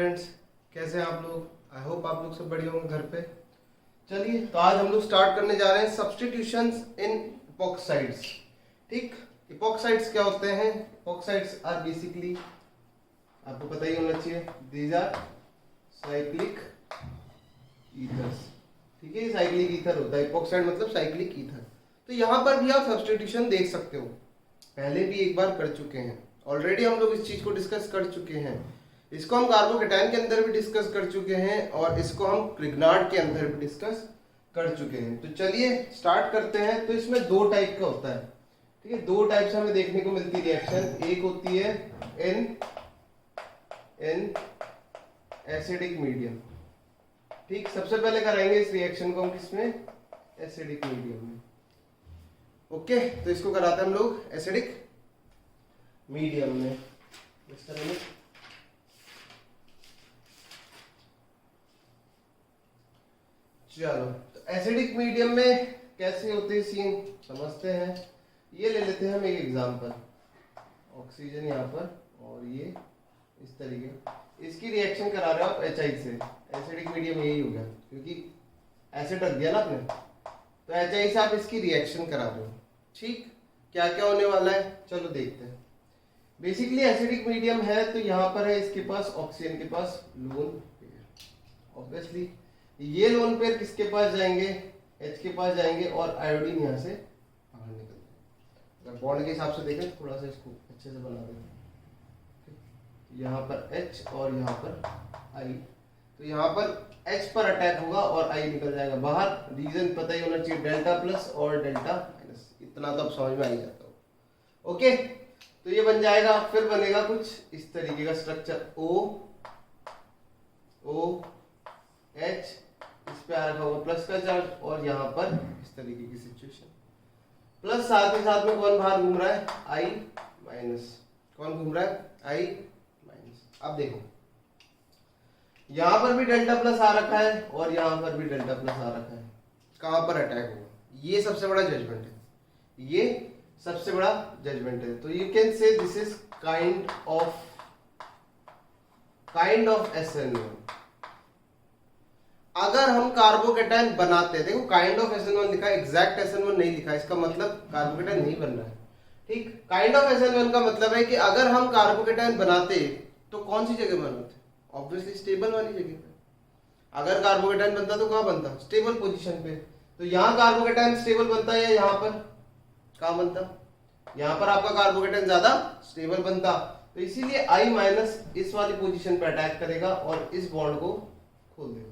Friends, कैसे हैं आप लोग? आई होप आप लोग सब बढ़िया होंगे घर पे। चलिए, तो आज हम लोग स्टार्ट करने जा रहे हैं सब्स्टिट्यूशंस इन इपॉक्साइड्स। ठीक, इपॉक्साइड्स क्या होते हैं? इपॉक्साइड्स आर बेसिकली, आपको पता ही होना चाहिए, दीज आर साइक्लिक ईथर्स। ठीक है, साइक्लिक ईथर होता है इपॉक्साइड, मतलब साइक्लिक ईथर। तो यहाँ पर भी आप सब्स्टिट्यूशन देख सकते हो, पहले भी एक बार कर चुके हैं, ऑलरेडी हम लोग इस चीज को डिस्कस कर चुके हैं। इसको हम कार्बोकेटाइन के अंदर भी डिस्कस कर चुके हैं और इसको हम क्रिग्नार्ड के अंदर भी डिस्कस कर चुके हैं। तो चलिए स्टार्ट करते हैं। तो इसमें दो टाइप का होता है, ठीक है, दो टाइप से हमें देखने को मिलती है रिएक्शन। एक होती है इन एसिडिक मीडियम। ठीक, सबसे पहले कराएंगे इस रिएक्शन को हम किसमें? एसिडिक मीडियम में। ओके, तो इसको कराते हैं हम लोग एसिडिक मीडियम में इस तरह में। चलो, तो एसिडिक मीडियम में कैसे होते हैं सीन समझते हैं। ये ले लेते हैं हम एक एग्जांपल, ऑक्सीजन यहाँ पर और ये इस तरीके, इसकी रिएक्शन करा रहे हो आप HI से। एसिडिक मीडियम यही हो गया क्योंकि एसिड रख दिया ना आपने, तो HI से आप इसकी रिएक्शन करा रहे हो। ठीक, क्या क्या होने वाला है चलो देखते हैं। बेसिकली एसिडिक मीडियम है तो यहाँ पर है इसके पास ऑक्सीजन के पास लोन पेयर। ऑब्वियसली ये लोन पेयर किसके पास जाएंगे? H के पास जाएंगे और आयोडीन यहाँ से बाहर निकल जाएगा। अगर बॉन्ड के हिसाब से देखें, थोड़ा सा इसको अच्छे से बना देते हैं। यहाँ पर H और यहाँ पर I, तो यहाँ पर H पर अटैक होगा और I निकल जाएगा बाहर। रीजन पता ही होना चाहिए, डेल्टा प्लस और डेल्टा माइनस, इतना तो अब समझ में आ ही जाता हो। ओके, तो ये बन जाएगा। फिर बनेगा कुछ इस तरीके का स्ट्रक्चर, OH, इस पे आ रखा होगा प्लस का चार्ज और यहाँ पर इस तरीके की सिचुएशन, प्लस साथ ही साथ में कौन बाहर घूम रहा है? I minus. कौन घूम रहा है? I minus. अब देखो, यहाँ पर भी डेल्टा प्लस आ रखा है और यहाँ पर भी डेल्टा प्लस आ रखा है। कहाँ पर अटैक होगा? ये सबसे बड़ा जजमेंट है, ये सबसे बड़ा जजमेंट है। तो you can say this is kind of SN1। अगर हम कार्बोकेटाइन बनाते हैं, देखो काइंड ऑफ SN1 लिखा है, एग्जैक्ट SN1 नहीं लिखा है, इसका मतलब कार्बोकेटाइन नहीं बन रहा है। ठीक, काइंड ऑफ SN1 का मतलब है कि अगर हम कार्बोकेटाइन बनाते तो कौन सी जगह बनाते? ऑब्वियसली स्टेबल वाली जगह पे। अगर कार्बोकेटाइन बनता तो कहाँ बनता? स्टेबल पोजीशन पे। तो यहाँ कार्बोकेटाइन स्टेबल बनता है या यहाँ पर कहाँ बनता? यहाँ पर आपका कार्बोकेटाइन ज्यादा स्टेबल बनता। तो इसीलिए I माइनस इस वाली पोजीशन पे अटैक करेगा और इस बॉन्ड को खोल देगा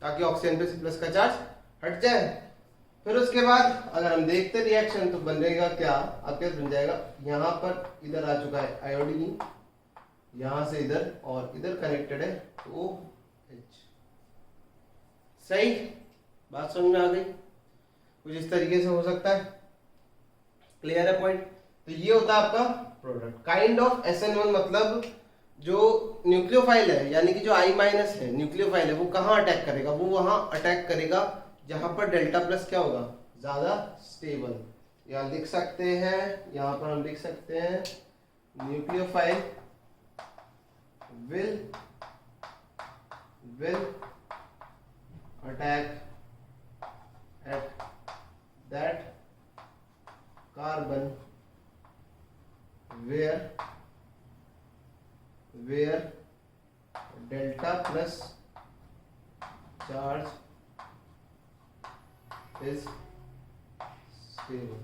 ताकि ऑक्सीजन पे प्लस का चार्ज हट जाए। फिर उसके बाद अगर हम देखते रिएक्शन तो बनेगा क्या? अब क्या बन जाएगा? यहाँ पर इधर आ चुका है आयोडीन, यहाँ से इधर और इधर कनेक्टेड है OH। सही, बात समझ में आ गई? कुछ इस तरीके से हो सकता है। क्लियर है पॉइंट? तो ये होता है आपका प्रोडक्ट। काइंड ऑफ SN1 मतलब जो न्यूक्लियोफाइल है, यानी कि जो I माइनस है, न्यूक्लियोफाइल है, वो कहाँ अटैक करेगा? वो वहां अटैक करेगा जहां पर डेल्टा प्लस क्या होगा? ज्यादा स्टेबल। यहाँ लिख सकते हैं, यहाँ पर हम लिख सकते हैं nucleophile will attack at that carbon where delta plus charge is stable।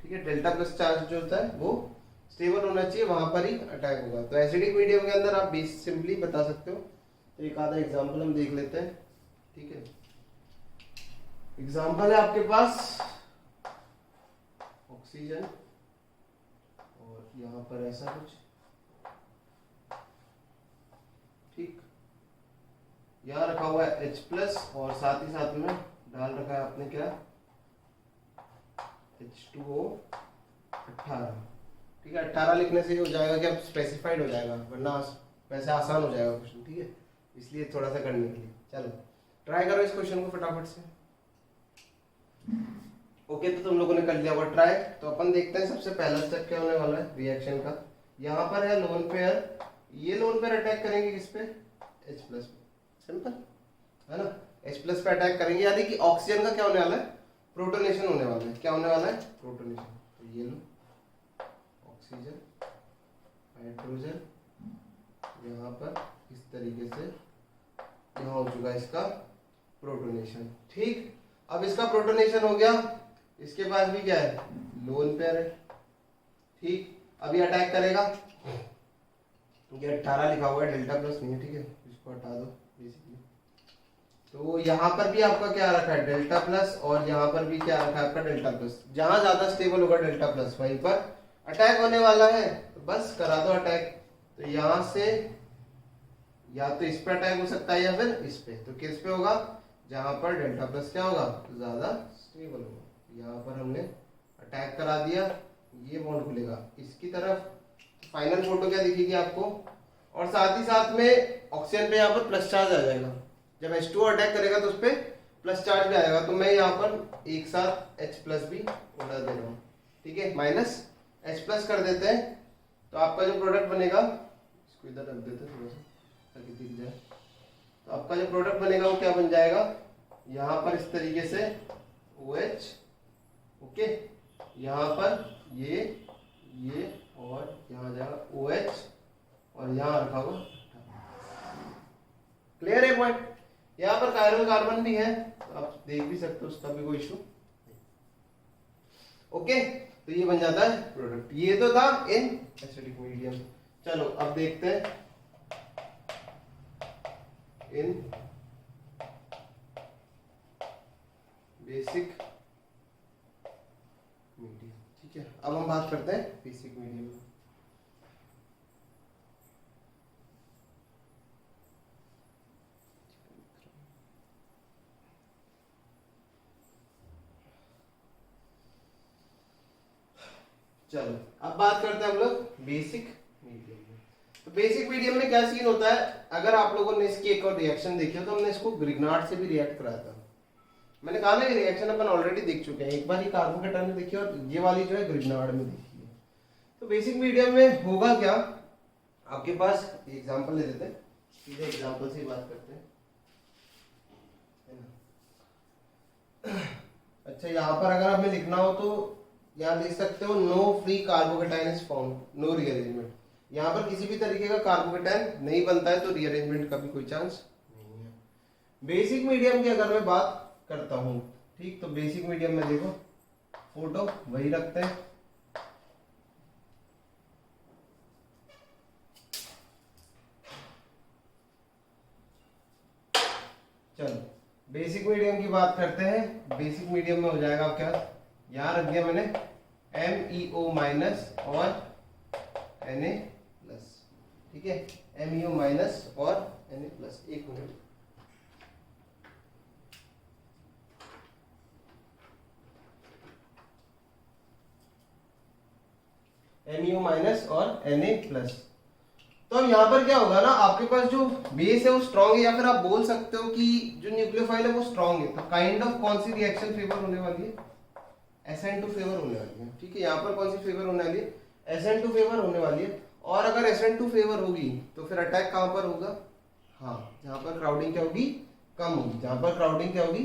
ठीक है, डेल्टा प्लस चार्ज जो होता है वो स्टेबल होना चाहिए, वहां पर ही अटैक होगा। तो एसिडिक मीडियम के अंदर आप सिंपली बता सकते हो। तो एक आधा एग्जांपल हम देख लेते हैं। ठीक है, एग्जांपल है आपके पास ऑक्सीजन और यहाँ पर ऐसा कुछ। ठीक, यहाँ रखा हुआ है H प्लस और साथ ही साथ में डाल रखा है आपने क्या? H2O 18। ठीक है, 18 लिखने से हो जाएगा कि अब स्पेसिफाइड हो जाएगा, वरना वैसे आसान हो जाएगा क्वेश्चन। ठीक है, इसलिए थोड़ा सा करने के लिए चलो ट्राई करो इस क्वेश्चन को फटाफट से। ओके, तो तुम लोगों ने कर लिया हुआ ट्राई। तो अपन देखते हैं सबसे पहला स्टेप क्या होने वाला है रिएक्शन का। यहाँ पर है लोन पेयर ये लोन पेयर अटैक करेंगे किस पे, H प्लस पे, सिंपल है ना, H प्लस पे अटैक करेंगे, यानी कि ऑक्सीजन का क्या होने वाला है, प्रोटोनेशन होने वाला है, क्या होने वाला है, प्रोटोनेशन। तो ये लो ऑक्सीजन हाइड्रोजन यहाँ पर इस तरीके से यहाँ हो चुका इसका प्रोटोनेशन, ठीक। अब इसका प्रोटोनेशन हो गया, इसके पास भी क्या है, लोन पेयर है, ठीक। अब ये अटैक करेगा, ये 18 लिखा हुआ है, डेल्टा प्लस नहीं है, ठीक है, इसको हटा दो बेसिकली। तो यहाँ पर भी आपका क्या रखा है, डेल्टा प्लस, और यहाँ पर भी क्या रखा है आपका डेल्टा प्लस। जहां ज्यादा स्टेबल होगा डेल्टा प्लस वहीं पर अटैक होने वाला है, तो बस करा दो अटैक। तो यहाँ से या तो इस पे अटैक हो सकता है या फिर इस पे, तो किस पे होगा, जहां पर डेल्टा प्लस क्या होगा, ज्यादा स्टेबल होगा। यहाँ पर हमने अटैक करा दिया, ये बॉन्ड खुलेगा इसकी तरफ, फाइनल फोटो क्या दिखेगी आपको, और साथ ही साथ में ऑक्सीजन पे यहाँ पर प्लस चार्ज आ जाएगा, जब H2O अटैक करेगा तो उस पर प्लस चार्ज भी आएगा। तो मैं यहाँ पर एक साथ H प्लस भी उड़ा दे रहा हूँ, ठीक है, माइनस H प्लस कर देते हैं। तो आपका जो प्रोडक्ट बनेगा, इसको इधर रख देते हैं थोड़ा सा ताकि दिख जाए। तो आपका जो प्रोडक्ट बनेगा वो क्या बन जाएगा, यहाँ पर इस तरीके से OH, ओके, यहाँ पर ये और यहाँ जाएगा OH, और यहाँ रखा हुआ, क्लियर है पॉइंट। यहाँ पर कायरल कार्बन भी है, तो आप देख भी सकते हो, उसका भी कोई इशू नहीं, ओके। तो ये बन जाता है प्रोडक्ट। ये तो था इन एसिडिक मीडियम। चलो अब देखते हैं इन बेसिक मीडियम, ठीक है। अब हम बात करते हैं बेसिक मीडियम में। चलो अब बात करते हैं हम लोग बेसिक मीडियम में। तो बेसिक मीडियम में क्या सीन होता है, अगर आप लोगों ने इसकी एक और रिएक्शन देखी हो तो हमने इसको ग्रिग्नार्ड से भी रिएक्ट कराया था। मैंने कहा ना ये रिएक्शन अपन ऑलरेडी देख चुके हैं, एक बार ये कार्बोकेटाइन में देखी और ये वाली जो है ग्रिग्नार्ड में देखी है। तो बेसिक मीडियम में होगा क्या, आपके पास एग्जाम्पल ले लेते हैं, सीधे एग्जाम्पल से ही बात करते हैं। अच्छा यहाँ पर अगर हमें लिखना हो तो यहाँ लिख सकते हो no free carbocation is found, no rearrangement. यहाँ पर किसी भी तरीके का कार्बोकेटाइन नहीं बनता है, तो रीअरेंजमेंट का भी कोई चांस नहीं है। बेसिक मीडियम की अगर मैं बात करता हूँ, ठीक, तो बेसिक मीडियम में देखो फोटो वही रखते हैं, चलो बेसिक मीडियम की बात करते हैं। बेसिक मीडियम में हो जाएगा क्या, यहां रख दिया मैंने MeO माइनस और Na प्लस, ठीक है, MeO माइनस और Na प्लस। एक मिनट, MeO माइनस और Na प्लस। तो अब यहाँ पर क्या होगा ना, आपके पास जो बेस है वो स्ट्रॉन्ग है, या फिर आप बोल सकते हो कि जो न्यूक्लियोफाइल है वो स्ट्रॉन्ग है। तो काइंड ऑफ कौन सी रिएक्शन फेवर होने वाली है, SN2 फेवर होने वाली है, ठीक है। यहाँ पर कौन सी फेवर होने वाली है, SN2 फेवर होने वाली है। और अगर SN2 फेवर होगी तो फिर अटैक कहाँ पर होगा, हाँ, जहाँ पर क्राउडिंग क्या होगी, कम होगी, जहाँ पर क्राउडिंग क्या होगी,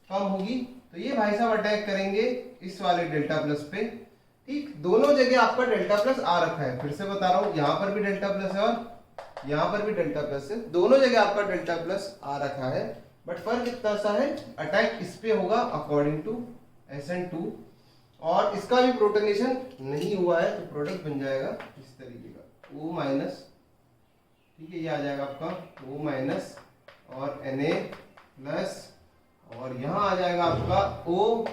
कम होगी। तो ये भाई साहब अटैक करेंगे इस वाले डेल्टा प्लस पे, ठीक। दोनों जगह आपका डेल्टा प्लस आ रखा है, फिर से बता रहा हूं, यहाँ पर भी डेल्टा प्लस है और यहाँ पर भी डेल्टा प्लस है, दोनों जगह आपका डेल्टा प्लस आ रखा है। बट फर्क इतना सा है, अटैक इस पे होगा अकॉर्डिंग टू SN2, और इसका भी प्रोटोनेशन नहीं हुआ है, तो प्रोडक्ट बन जाएगा इस तरीके का O माइनस, ठीक है, ये आ जाएगा आपका O माइनस और Na प्लस, और यहाँ आ जाएगा आपका O,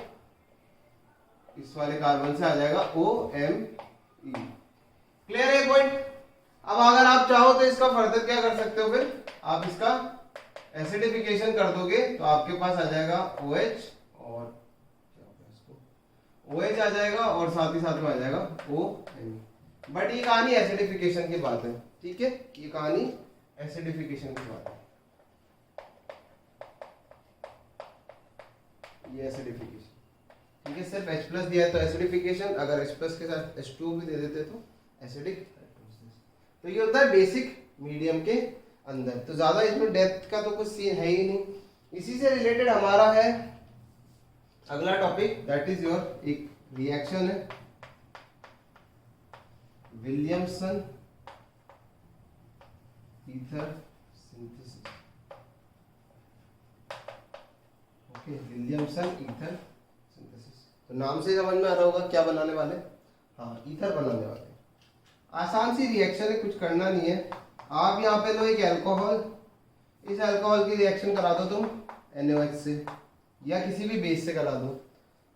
इस वाले कार्बन से आ जाएगा OMe। क्लियर है पॉइंट। अब अगर आप चाहो तो इसका फर्दर क्या कर सकते हो, फिर आप इसका एसिडिफिकेशन कर दोगे तो आपके पास आ जाएगा OH, और OH आ जाएगा और साथ ही साथ में आ जाएगा OMe। बट ये कहानी एसिडिफिकेशन की बात है, ठीक है, ये कहानी एसिडिफिकेशन की बात है, ये एसिडिफिकेशन, ठीक है। सिर्फ H प्लस दिया है तो एसिडिफिकेशन, अगर H प्लस के साथ H2 भी दे देते तो एसिडिक हाइड्रोलिसिस। तो ये होता है बेसिक मीडियम के अंदर। तो ज्यादा इसमें डेप्थ का तो कुछ सीन है ही नहीं। इसी से रिलेटेड हमारा है अगला टॉपिक, दैट इज योर एक रिएक्शन है Williamson ether synthesis. Okay, Williamson ether synthesis. तो नाम से समझ में आ रहा होगा क्या बनाने वाले, हाँ ईथर बनाने वाले। आसान सी रिएक्शन है, कुछ करना नहीं है। आप यहाँ पे लो एक अल्कोहल, इस अल्कोहल की रिएक्शन करा दो तुम NaOH से या किसी भी बेस से करा दो।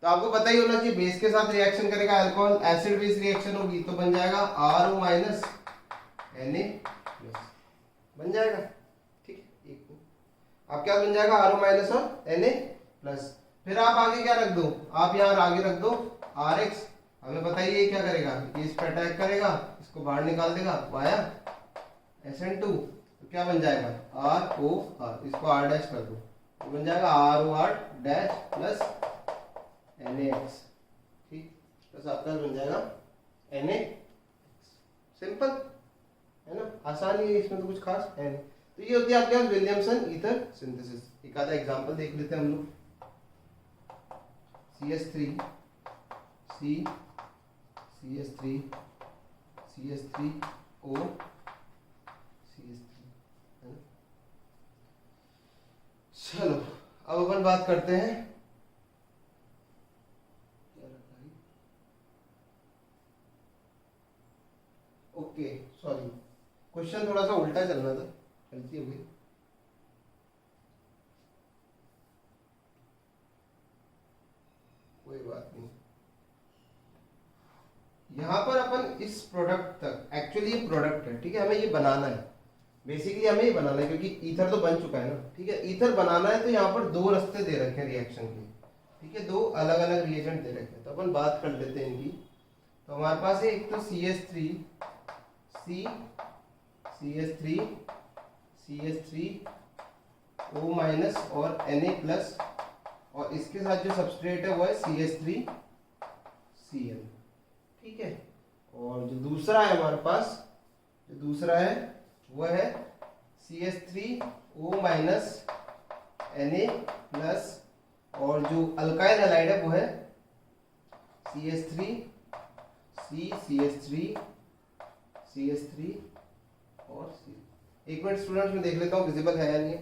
तो आपको पता ही होना चाहिए बेस के साथ रिएक्शन करेगा अल्कोहल, एसिड बेस रिएक्शन होगी तो बन जाएगा RO माइनस Na प्लस, बन जाएगा। ठीक है, एक आप क्या बन जाएगा RO माइनस और Na प्लस। फिर आप आगे क्या रख दो, आप यहाँ आगे रख दो RX। हमें बताइए क्या करेगा, इस पर अटैक करेगा, इसको बाहर निकाल देगा वाया SN2। तो क्या बन जाएगा ROR, इसको R डैश कर दो तो बन जाएगा ROR डैश प्लस NaX। ठीक, प्लस आपका बन जाएगा NaX। सिंपल है ना, आसान ही है, इसमें तो कुछ खास है नहीं। तो ये होती है आपके पास विलियमसन ईथर सिंथेसिस। एक आधा एग्जांपल देख लेते हैं हम लोग। CH3 C CH3 CH3O CH3 है ना। चलो अब अपन बात करते हैं, ओके सॉरी क्वेश्चन थोड़ा सा उल्टा चलना था, गलती हो गई। कोई बात नहीं, यहाँ पर अपन इस प्रोडक्ट तक, एक्चुअली ये प्रोडक्ट है, ठीक है, हमें ये बनाना है, बेसिकली हमें ये बनाना है क्योंकि ईथर तो बन चुका है ना। ठीक है, ईथर बनाना है तो यहाँ पर दो रास्ते दे रखे हैं रिएक्शन के। ठीक है, दो अलग अलग रिएजेंट दे रखे हैं, तो अपन बात कर लेते हैं इनकी। तो हमारे पास है एक तो CH3 C CH3 CH3O minus और Na प्लस, और इसके साथ जो सबस्ट्रेट है वो है CH3 Cl। ठीक है, और जो दूसरा है हमारे पास, जो दूसरा है वो है CH3O माइनस Na प्लस, और जो अल्काइल हैलाइड है वो है CH3 C CH3 CH3 और C। एक मिनट स्टूडेंट्स में देख लेता हूँ विजिबल है या नहीं।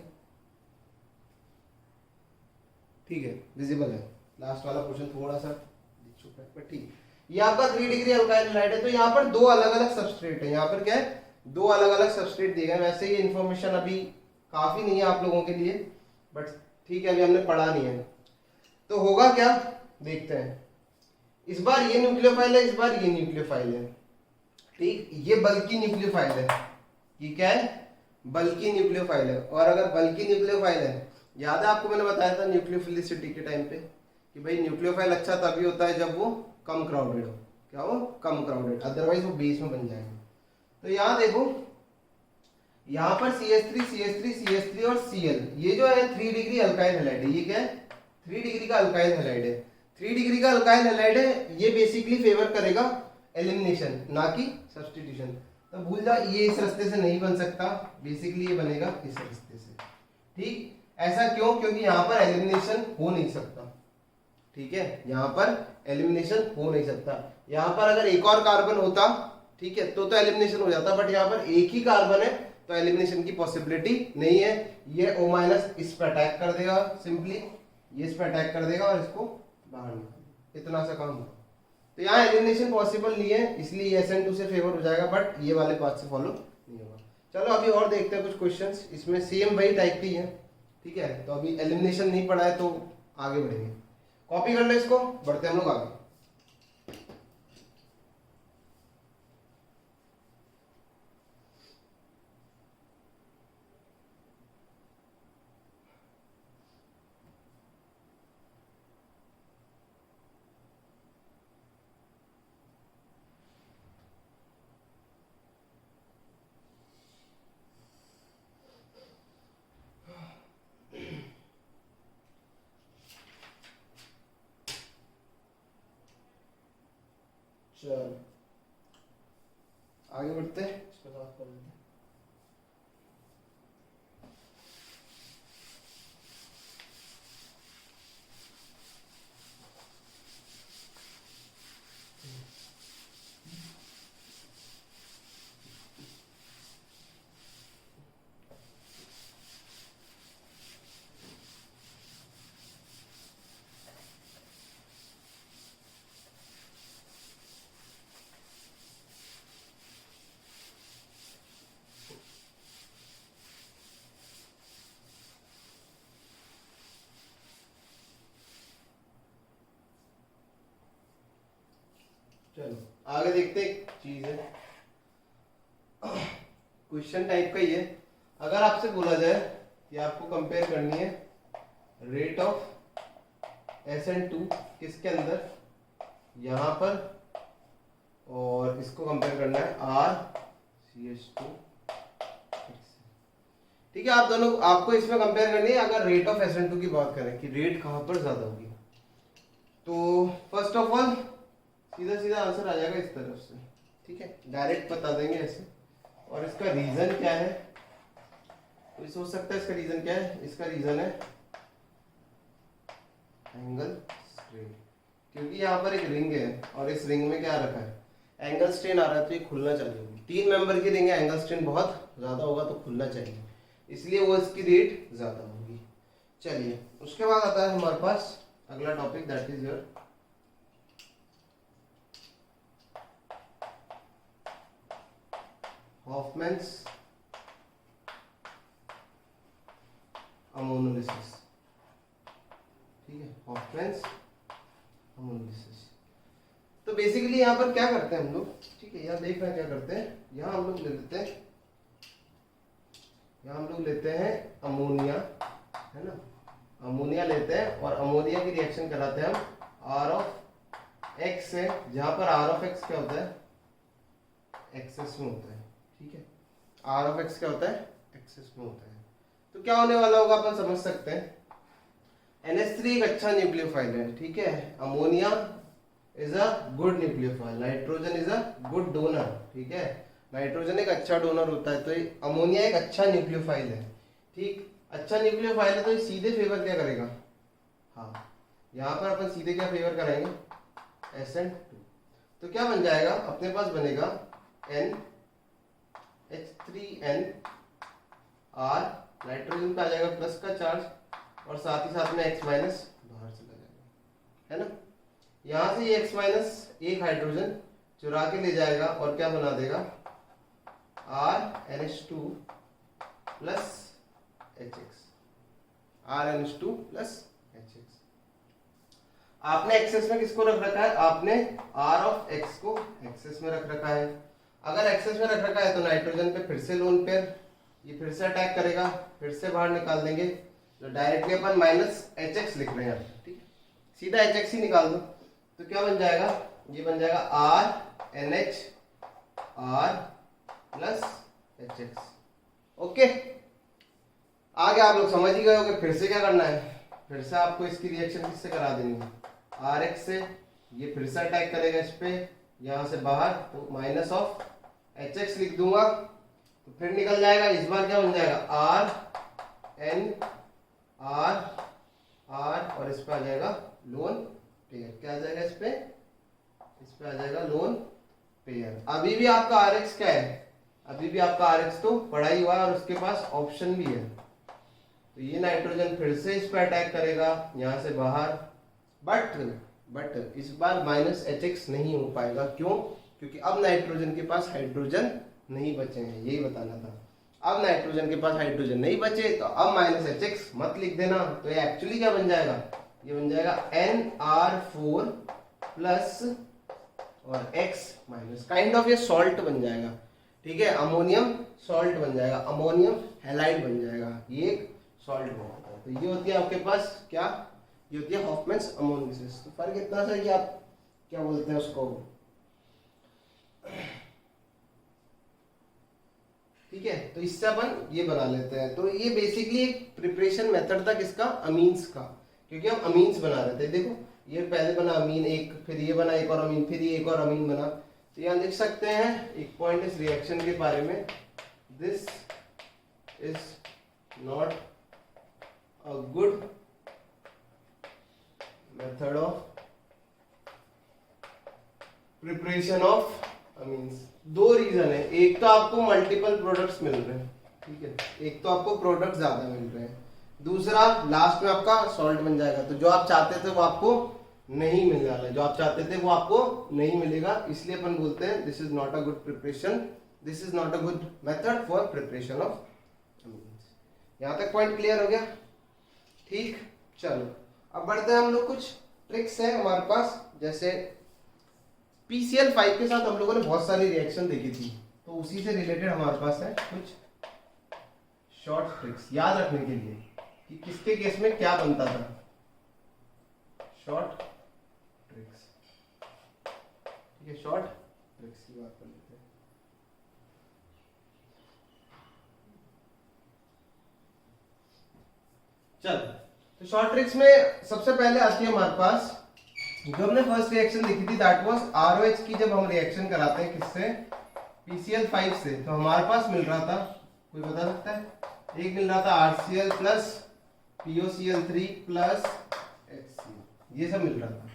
ठीक है, विजिबल है। लास्ट वाला क्वेश्चन थोड़ा सा दिख चुका है बट ठीक। ये आपका 3 डिग्री अल्काइल हैलाइड है, तो यहाँ पर दो अलग अलग सबस्ट्रेट है। यहाँ पर क्या है, दो अलग अलग सबस्ट्रेट दिए गए। वैसे ये इन्फॉर्मेशन अभी काफी नहीं है आप लोगों के लिए, बट ठीक है, अभी हमने पढ़ा नहीं है। तो होगा क्या, देखते हैं। इस बार ये न्यूक्लियोफाइल है, इस बार ये न्यूक्लियोफाइल है। ठीक, ये बल्कि न्यूक्लियोफाइल है। ये क्या है, बल्कि न्यूक्लियोफाइल है। और अगर बल्कि न्यूक्लियोफाइल है, याद है आपको मैंने बताया था न्यूक्लियोफिलिसिटी के टाइम पे कि भाई न्यूक्लियोफाइल अच्छा तभी होता है जब वो कम क्राउडेड हो। क्या हो, कम क्राउडेड, अदरवाइज वो बेस में बन जाएंगे। तो यहाँ देखो, यहाँ पर CH3 CH3 CH3 और Cl, ये जो है 3 डिग्री अल्काइल हैलाइड है। ये क्या है, 3 डिग्री का अल्काइल हैलाइड है। 3 डिग्री का अल्काइल हैलाइड है, ये बेसिकली फेवर करेगा एलिमिनेशन ना कि सब्स्टिट्यूशन। तो भूल जा, ये इस रास्ते से नहीं बन सकता, बेसिकली ये बनेगा इस रास्ते से। ठीक, ऐसा क्यों, क्योंकि यहाँ पर एलिमिनेशन हो नहीं सकता। ठीक है, यहाँ पर एलिमिनेशन हो नहीं सकता। यहाँ पर अगर एक और कार्बन होता, ठीक है, तो एलिमिनेशन हो जाता, बट यहाँ पर एक ही कार्बन है तो एलिमिनेशन की पॉसिबिलिटी नहीं है। ये O माइनस इस पर अटैक कर देगा, सिंपली ये इस पर अटैक कर देगा और इसको बाहर निकाल, इतना सा काम होगा। तो यहाँ एलिमिनेशन पॉसिबल नहीं है, इसलिए SN2 से फेवर हो जाएगा, बट ये वाले पाथ से फॉलो नहीं होगा। चलो अभी और देखते हैं कुछ क्वेश्चंस, इसमें सेम वही टाइप की है। ठीक है, तो अभी एलिमिनेशन नहीं पढ़ा है तो आगे बढ़ेंगे। कॉपी कर लो इसको, बढ़ते हम लोग आगे। चलो आगे बढ़ते हैं, इसको साफ कर लेते हैं। आगे देखते हैं, एक चीज है, क्वेश्चन टाइप का ही है। अगर आपसे बोला जाए कि आपको कंपेयर करनी है रेट ऑफ SN2 किसके अंदर, यहां पर, और इसको कंपेयर करना है RCH2, ठीक है। आप दोनों, आपको इसमें कंपेयर करनी है अगर रेट ऑफ SN2 की बात करें कि रेट कहां पर ज्यादा होगी, तो फर्स्ट ऑफ ऑल सीधा सीधा आंसर आ जाएगा इस तरफ से, ठीक है, डायरेक्ट बता देंगे ऐसे। और इसका रीजन क्या है, कोई सोच सकता है इसका रीजन क्या है, इसका रीजन है एंगल स्ट्रेन, क्योंकि यहाँ पर एक रिंग है और इस रिंग में क्या रखा है, एंगल स्ट्रेन आ रहा है, तो ये खुलना चाहिए। 3 मेंबर की रिंग है, एंगल स्ट्रेन बहुत ज्यादा होगा तो खुलना चाहिए, इसलिए वो इसकी रेट ज्यादा होगी। चलिए उसके बाद आता है हमारे पास अगला topic, that is your Hoffmann's ammonolysis, ठीक है, हॉफमैन्स अमोनोलिसिस। तो बेसिकली यहाँ पर क्या करते हैं हम लोग, ठीक है, यहाँ देख रहे हैं क्या करते हैं, यहाँ हम लोग ले लेते हैं, यहाँ हम लोग लेते हैं अमोनिया, है ना, अमोनिया लेते हैं और अमोनिया की रिएक्शन कराते हैं हम R ऑफ X से, जहां पर R ऑफ X क्या होता है, एक्सेस में होता है, ठीक है, R ऑफ X क्या होता है, एक्सेस में होता है। तो क्या होने वाला होगा अपन समझ सकते हैं, NH3 एक अच्छा न्यूक्लियोफाइल है, ठीक है, ammonia is a good nucleophile, nitrogen is a good donor, ठीक है, नाइट्रोजन एक अच्छा डोनर होता है, तो अमोनिया एक अच्छा न्यूक्लियोफाइल है, ठीक, अच्छा न्यूक्लियोफाइल है, तो ये सीधे फेवर क्या करेगा, हाँ, यहाँ पर अपन सीधे क्या फेवर कराएंगे, SN2, तो क्या बन जाएगा, अपने पास बनेगा NH3N R, नाइट्रोजन पे आ जाएगा प्लस का चार्ज और साथ ही साथ में X माइनस बाहर चला जाएगा, है ना, यहां से ये X माइनस एक हाइड्रोजन चुरा के ले जाएगा और क्या बना देगा RNH2 plus HX, RNH2 plus HX। आपने एक्सेस में किसको रख रखा है, आपने R ऑफ X को एक्सेस में रख रखा है। अगर एक्सेस में रख रखा है तो नाइट्रोजन पे फिर से लोन पेयर, ये फिर से अटैक करेगा, फिर से बाहर निकाल देंगे, तो डायरेक्टली अपन माइनस HX लिख रहे हैं, ठीक है, सीधा HX ही निकाल दो, तो क्या बन जाएगा, ये बन जाएगा RNH R plus HX। Okay, आगे आप लोग समझ ही गए होंगे, फिर से क्या करना है, फिर से आपको इसकी रिएक्शन किससे करा देनी है, RX से, ये फिर से अटैक करेगा इस पे, यहां से बाहर, तो माइनस ऑफ HX लिख दूंगा, तो फिर निकल जाएगा, इस बार क्या बन जाएगा RN R R और इस पे आ जाएगा लोन पेयर, क्या आ जाएगा इस पे आ जाएगा लोन पेयर। अभी भी आपका RX क्या है, अभी भी आपका RX तो पड़ा ही हुआ है और उसके पास ऑप्शन भी है, तो ये नाइट्रोजन फिर से इस पे अटैक करेगा यहां से बाहर, बट इस बार माइनस HX नहीं हो पाएगा, क्यों, क्योंकि अब नाइट्रोजन के पास हाइड्रोजन नहीं बचे हैं, यही बताना था, अब नाइट्रोजन के पास हाइड्रोजन नहीं बचे, तो अब माइनस HX मत लिख देना, तो ये एक्चुअली क्या बन जाएगा, ये बन जाएगा NR4 प्लस और X माइनस, काइंड ऑफ ये सॉल्ट बन जाएगा, ठीक है, अमोनियम सॉल्ट बन जाएगा, अमोनियम हैलाइड बन जाएगा, ये एक सॉल्ट बन जाता है। तो ये होती है आपके पास क्या, ये होती है हॉफमैन्स अमोनोलिसिस। तो फर्क इतना सा कि आप क्या बोलते हैं उसको, ठीक है, तो इससे अपन ये बना लेते हैं। तो ये बेसिकली एक प्रिपरेशन मेथड था किसका, अमीन्स का, क्योंकि हम अमीन्स बना रहे थे। देखो ये पहले बना अमीन एक, फिर ये बना एक और अमीन, फिर ये एक और अमीन बना। तो यहाँ देख सकते हैं एक पॉइंट इस रिएक्शन के बारे में, this is not a good method of preparation of amines. दो रीजन है, एक तो आपको मल्टीपल प्रोडक्ट्स मिल रहे हैं, ठीक है, एक तो आपको प्रोडक्ट ज्यादा मिल रहे हैं, दूसरा लास्ट में आपका सॉल्ट बन जाएगा, तो जो आप चाहते थे वो आपको नहीं मिलने वाला है, जो आप चाहते थे वो आपको नहीं मिलेगा। इसलिए अपन बोलते हैं this is not a good preparation, this is not a good method for preparation of amines. यहां तक पॉइंट क्लियर हो गया, ठीक। चलो अब बढ़ते हैं हम लोग, कुछ ट्रिक्स है हमारे पास, जैसे PCl5 के साथ हम लोगों ने बहुत सारी रिएक्शन देखी थी, तो उसी से रिलेटेड हमारे पास है कुछ शॉर्ट ट्रिक्स याद रखने के लिए कि किसके केस में क्या बनता था। शॉर्ट ट्रिक्स, ठीक है, शॉर्ट ट्रिक्स की बात कर लेते हैं। चल, तो शॉर्ट ट्रिक्स में सबसे पहले आती है हमारे पास जो हमने फर्स्ट रिएक्शन देखी थी, दैट वाज ROH की। जब हम रिएक्शन कराते हैं किससे, PCl5 से, तो हमारे पास मिल रहा था, कोई बता सकता है, एक मिल रहा था RCl plus POCl3 plus HCl, ये सब मिल रहा था।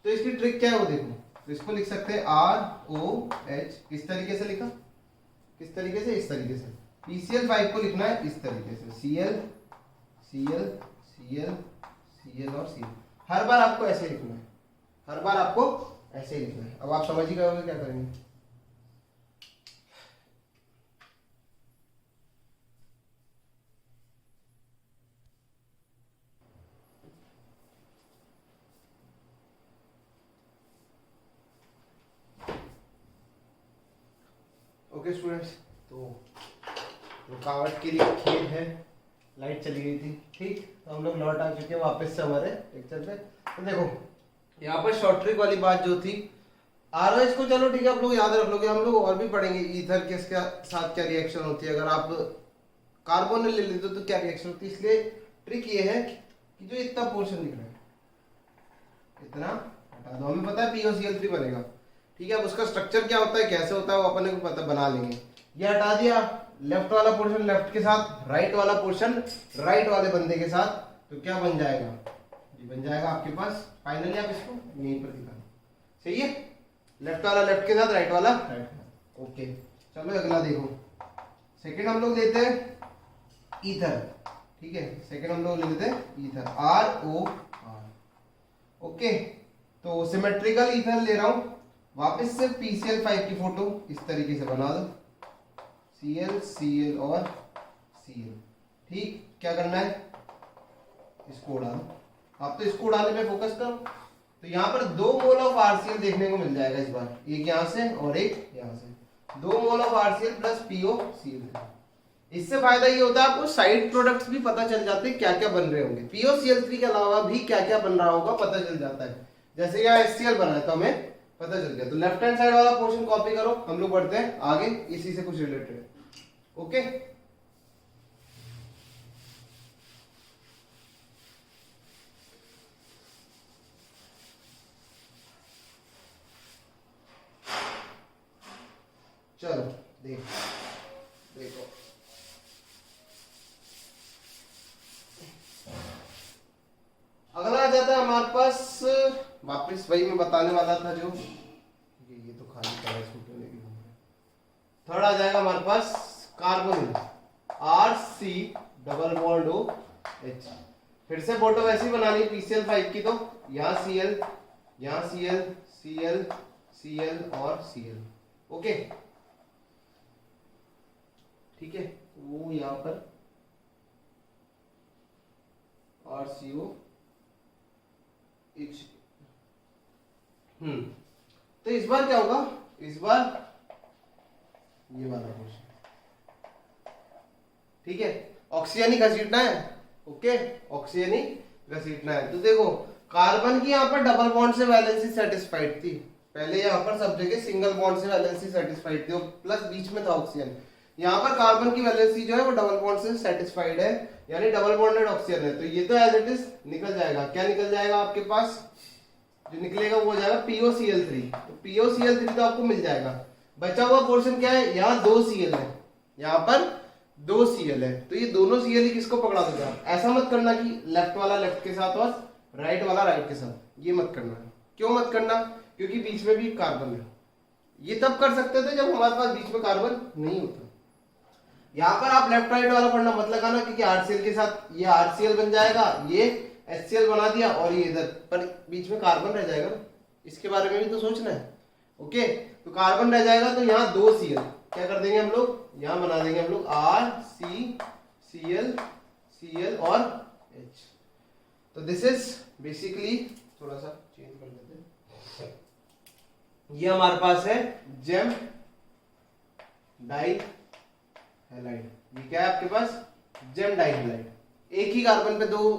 तो इसकी ट्रिक क्या है वो देखो, तो इसको लिख सकते हैं ROH, इस तरीके से लिखा, किस तरीके से, इस तरीके से। PCl5 को लिखना है इस तरीके से, Cl Cl Cl Cl और Cl। हर बार आपको ऐसे लिखना है, हर बार आपको ऐसे ही लिखना है। अब आप समझ ही गए होंगे क्या करेंगे। ओके स्टूडेंट्स, तो रुकावट के लिए खेद है, लाइट चली गई थी, ठीक। तो हम लोग लौट आ चुके हैं वापस से हमारे लेक्चर पे। तो देखो यहाँ पर शॉर्ट ट्रिक वाली बात जो थी, ROH को चलो ठीक है आप लोग याद रख लोगे, हम लोग और भी पढ़ेंगे ईथर के साथ क्या रिएक्शन होती है। अगर आप कार्बन ले लेते हो तो क्या रिएक्शन होती है। इसलिए ट्रिक ये है कि जो इतना पोर्शन दिख रहा है इतना हटा दो, हमें पता है POCl3 बनेगा, ठीक है। अब उसका स्ट्रक्चर क्या होता है, कैसे होता है, वो अपन को पता, बना लेंगे। ये हटा दिया, लेफ्ट वाला पोर्शन लेफ्ट के साथ, राइट वाला पोर्शन राइट वाले बंदे के साथ, तो क्या बन जाएगा, ये बन जाएगा आपके पास। फाइनली आप इसको यहीं पर दिखा, सही है, लेफ्ट वाला लेफ्ट के साथ, राइट वाला राइट। ओके चलो अगला देखो, सेकंड हम लोग लेते हैं ईथर, ठीक है। सेकंड हम लोग ले लेते हैं ईथर, ROR। ओके, तो सिमेट्रिकल ईथर ले रहा हूं, वापस से PCl5 की फोटो इस तरीके से बना दो, Cl Cl और Cl, ठीक। क्या करना है, इसको उड़ा दो, आप तो इसको उड़ाने पे फोकस करो। तो यहाँ पर 2 मोल ऑफ RCl देखने को मिल जाएगा इस बार, एक यहाँ से और एक यहाँ से, 2 mole of RCl plus POCl। इससे फायदा ये होता है आपको साइड प्रोडक्ट्स भी पता चल जाते हैं क्या क्या बन रहे होंगे, POCl3 के अलावा भी क्या क्या बन रहा होगा पता चल जाता है। जैसे यहाँ HCl बना है तो हमें पता चल गया। तो लेफ्ट हैंड साइड वाला पोर्शन कॉपी करो, हम लोग बढ़ते हैं आगे, इसी से कुछ रिलेटेड है। ओके, चलो देखो अगला आ जाता है हमारे पास, वापस वही मैं बताने वाला था जो ये तो खाली पड़ा है, इसको लेके थर्ड आ जाएगा हमारे पास carbon, RC double bond OH। फिर से फोटो वैसी बनानी PCl5 की, तो यहाँ Cl, यहाँ Cl Cl Cl और Cl। ओके ठीक है, वो यहाँ पर RCO H। तो इस बार क्या होगा, इस बार ये वाला क्वेश्चन, ठीक है, ऑक्सीजन ही घसीटना है। ओके, ऑक्सीजन ही घसीटना है। तो देखो कार्बन की यहाँ पर डबल बॉन्ड से वैलेंसी सेटिस्फाइड थी, पहले यहाँ पर सब जगह सिंगल बॉन्ड से वैलेंसी सेटिस्फाइड थी, प्लस बीच में था ऑक्सीजन। यहाँ पर कार्बन की वैलेंसी जो है वो डबल बॉन्ड से सेटिस्फाइड है, यानी डबल बॉन्डेड ऑक्सीजन है। तो ये तो एज इट इज निकल जाएगा। क्या निकल जाएगा आपके पास, जो निकलेगा वो हो जाएगा POCl3। तो POCl3 तो आपको मिल जाएगा। बचा हुआ पोर्शन क्या है, यहाँ 2 Cl है, यहाँ पर 2 Cl है, तो ये दोनों Cl ही किसको पकड़ा देगा। ऐसा मत करना कि लेफ्ट वाला लेफ्ट के साथ और राइट वाला राइट के साथ, ये मत करना। क्यों मत करना, क्योंकि बीच में भी कार्बन है। ये तब कर सकते थे जब हमारे पास बीच में कार्बन नहीं होता। यहाँ पर आप लेफ्ट राइट वाला पढ़ना मत लगाना, क्योंकि RCl के साथ ये RCl बन जाएगा, ये HCl बना दिया और ये इधर पर बीच में कार्बन रह जाएगा। इसके बारे में भी तो सोचना है। ओके, तो कार्बन रह जाएगा, तो यहाँ 2 Cl क्या कर देंगे हम लोग, यहाँ बना देंगे हम लोग RCCl Cl और H। तो दिस इज बेसिकली, थोड़ा सा चेंज कर देते हैं, ये हमारे पास है जेम डाई हैलाइड। ये क्या है आपके पास? GeM die halide. एक ही कार्बन पे 2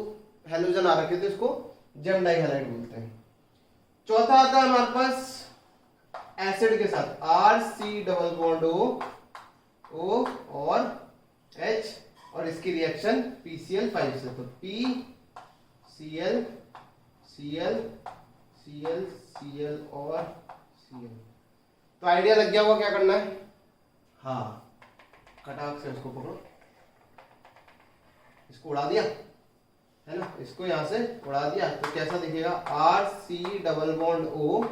हेलोजन आ रखे थे, इसको जेम डाई हैलाइड बोलते हैं। चौथा आता है हमारे पास एसिड के साथ, RC डबल बॉन्ड O और H, और इसकी रिएक्शन PCl5 से, तो PCl Cl Cl Cl और Cl। तो आइडिया लग गया होगा क्या करना है? हाँ, कटाक से इसको पकड़ो, इसको उड़ा दिया है ना, इसको यहां से उड़ा दिया तो कैसा दिखेगा? RC डबल बॉन्ड O,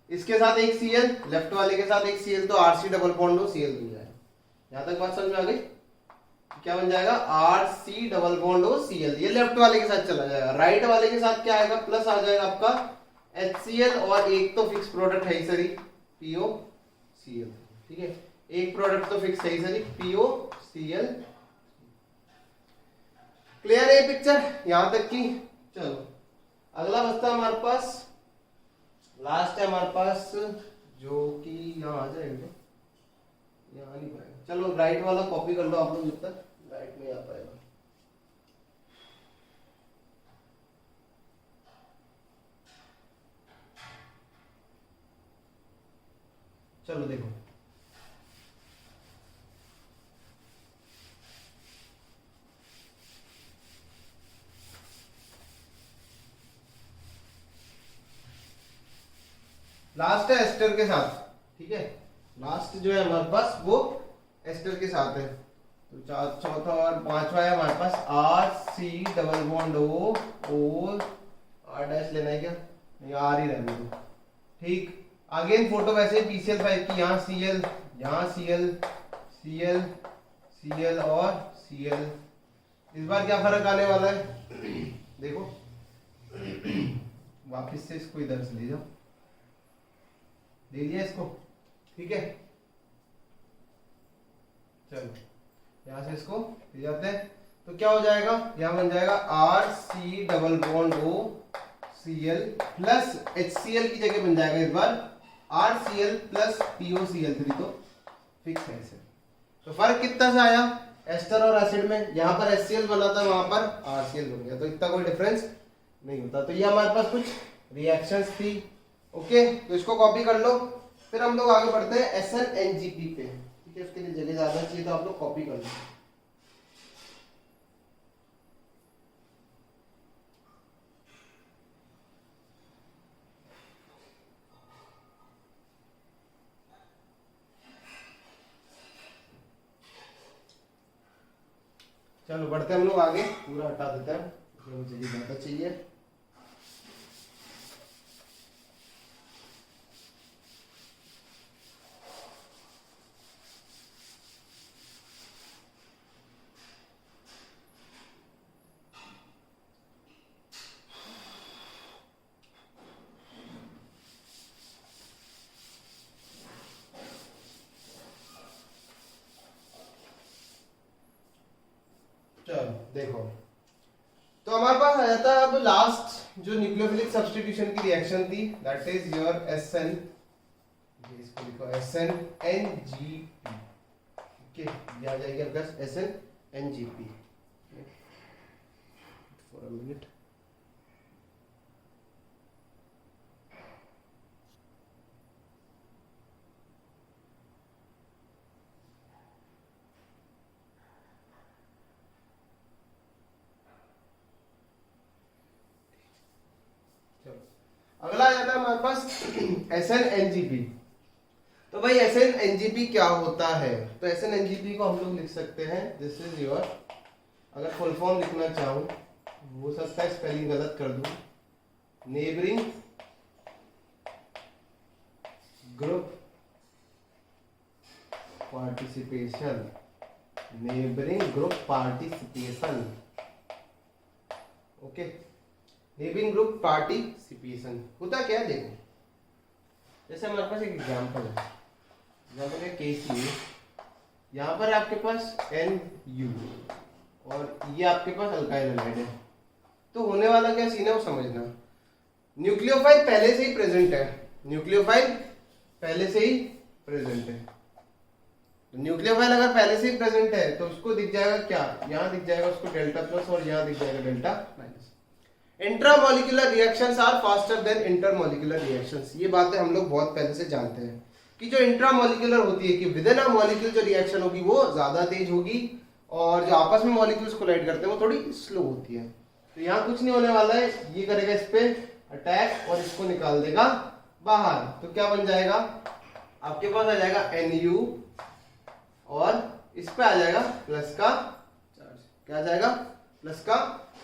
इसके साथ एक Cl, लेफ्ट वाले के साथ एक Cl, तो RC double bond O Cl बन जाएगा। यहां तक बात समझ में आ गई? क्या बन जाएगा? RC double bond O Cl। ये लेफ्ट वाले के साथ चला जाएगा। राइट वाले के साथ क्या आएगा? प्लस आ जाएगा आपका HCl, और एक तो फिक्स प्रोडक्ट है ही सरी, POCl। ठीक है, एक प्रोडक्ट तो फिक्स है ही सरी, POCl। क्लियर है पिक्चर यहां तक की? चलो अगला बचता हमारे पास, लास्ट है हमारे पास, जो कि यहाँ आ जाएगा, यहाँ नहीं पाएगा। चलो राइट वाला कॉपी कर लो आप लोग, जब तक राइट नहीं आ पाएगा। चलो देखो, लास्ट है एस्टर के साथ। ठीक है, लास्ट जो है हमारे पास वो एस्टर के साथ है। तो चौथा और पांचवा है हमारे पास RC double bond O R dash लेना है क्या? नहीं, R ही रहने दो। ठीक, अगेन फोटो वैसे PCl5 की, यहाँ Cl, यहाँ Cl Cl Cl और Cl। इस बार क्या फर्क आने वाला है? देखो वापिस से इसको इधर से ले जाओ, ले लिया इसको। ठीक है, चलो यहां से इसको ले जाते हैं, तो क्या हो जाएगा? यहां बन जाएगा RC double bond O Cl plus HCl की जगह बन जाएगा इस बार RCl प्लस POCl3, तो फिक्स है इसे। तो फर्क कितना सा आया एस्टर और एसिड में? यहां पर HCl बना था, वहां पर RCl बन गया, तो इतना कोई डिफरेंस नहीं होता। तो ये हमारे पास कुछ रिएक्शंस थी। ओके, तो इसको कॉपी कर लो। फिर हम लोग आगे बढ़ते हैं SNNGP पे। ठीक है, उसके लिए जगह ज्यादा चाहिए तो आप लोग कॉपी कर लो। चलो बढ़ते हैं हम लोग आगे, पूरा हटा देते हैं, मुझे ज्यादा चाहिए। चलो देखो, तो हमारे पास आ जाता है अब लास्ट जो न्यूक्लियोफिलिक सब्स्टिट्यूशन की रिएक्शन थी, दैट इज योर SN, इसको लिखो SNNGP। ओके, ये आ जाएगी आपका SNNGP। फॉर अ मिनट, अगला आ जाता है हमारे पास SNNGP। तो भाई SNNGP क्या होता है? तो SNNGP को हम लोग लिख सकते हैं, दिस इज योर, अगर फुल फॉर्म लिखना चाहूं, हो सकता है स्पेलिंग गलत कर दूं, neighbouring group participation, neighbouring group participation. Okay, neighbouring group participation होता क्या है? देखो, जैसे हमारे पास एक एग्जाम्पल है, एग्जाम्पल है KCA, यहाँ पर आपके पास NU और ये आपके पास अल्काइल हैलाइड है। तो होने वाला क्या सीन है वो समझना। न्यूक्लियोफाइल पहले से ही प्रेजेंट है, न्यूक्लियोफाइल पहले से ही प्रेजेंट है। तो न्यूक्लियोफाइल अगर पहले से ही प्रेजेंट है तो उसको दिख जाएगा क्या, यहाँ दिख जाएगा उसको डेल्टा प्लस और यहाँ दिख जाएगा delta minus. Intramolecular reactions are faster than intermolecular reactions. ये बातें हम लोग बहुत पहले से जानते हैं कि जो इंट्रामोलिकुलर होती है कि विद इन अ मॉलिक्यूल जो रिएक्शन होगी वो ज्यादा तेज होगी और जो आपस में मॉलिक्यूल्स कोलाइड करते हैं वो थोड़ी स्लो होती है। तो यहाँ कुछ नहीं होने वाला है, ये करेगा इस पे अटैक और इसको निकाल देगा बाहर। तो क्या बन जाएगा, आपके पास आ जाएगा Nu और इस पे आ जाएगा प्लस का चार्ज। क्या आ जाएगा, प्लस का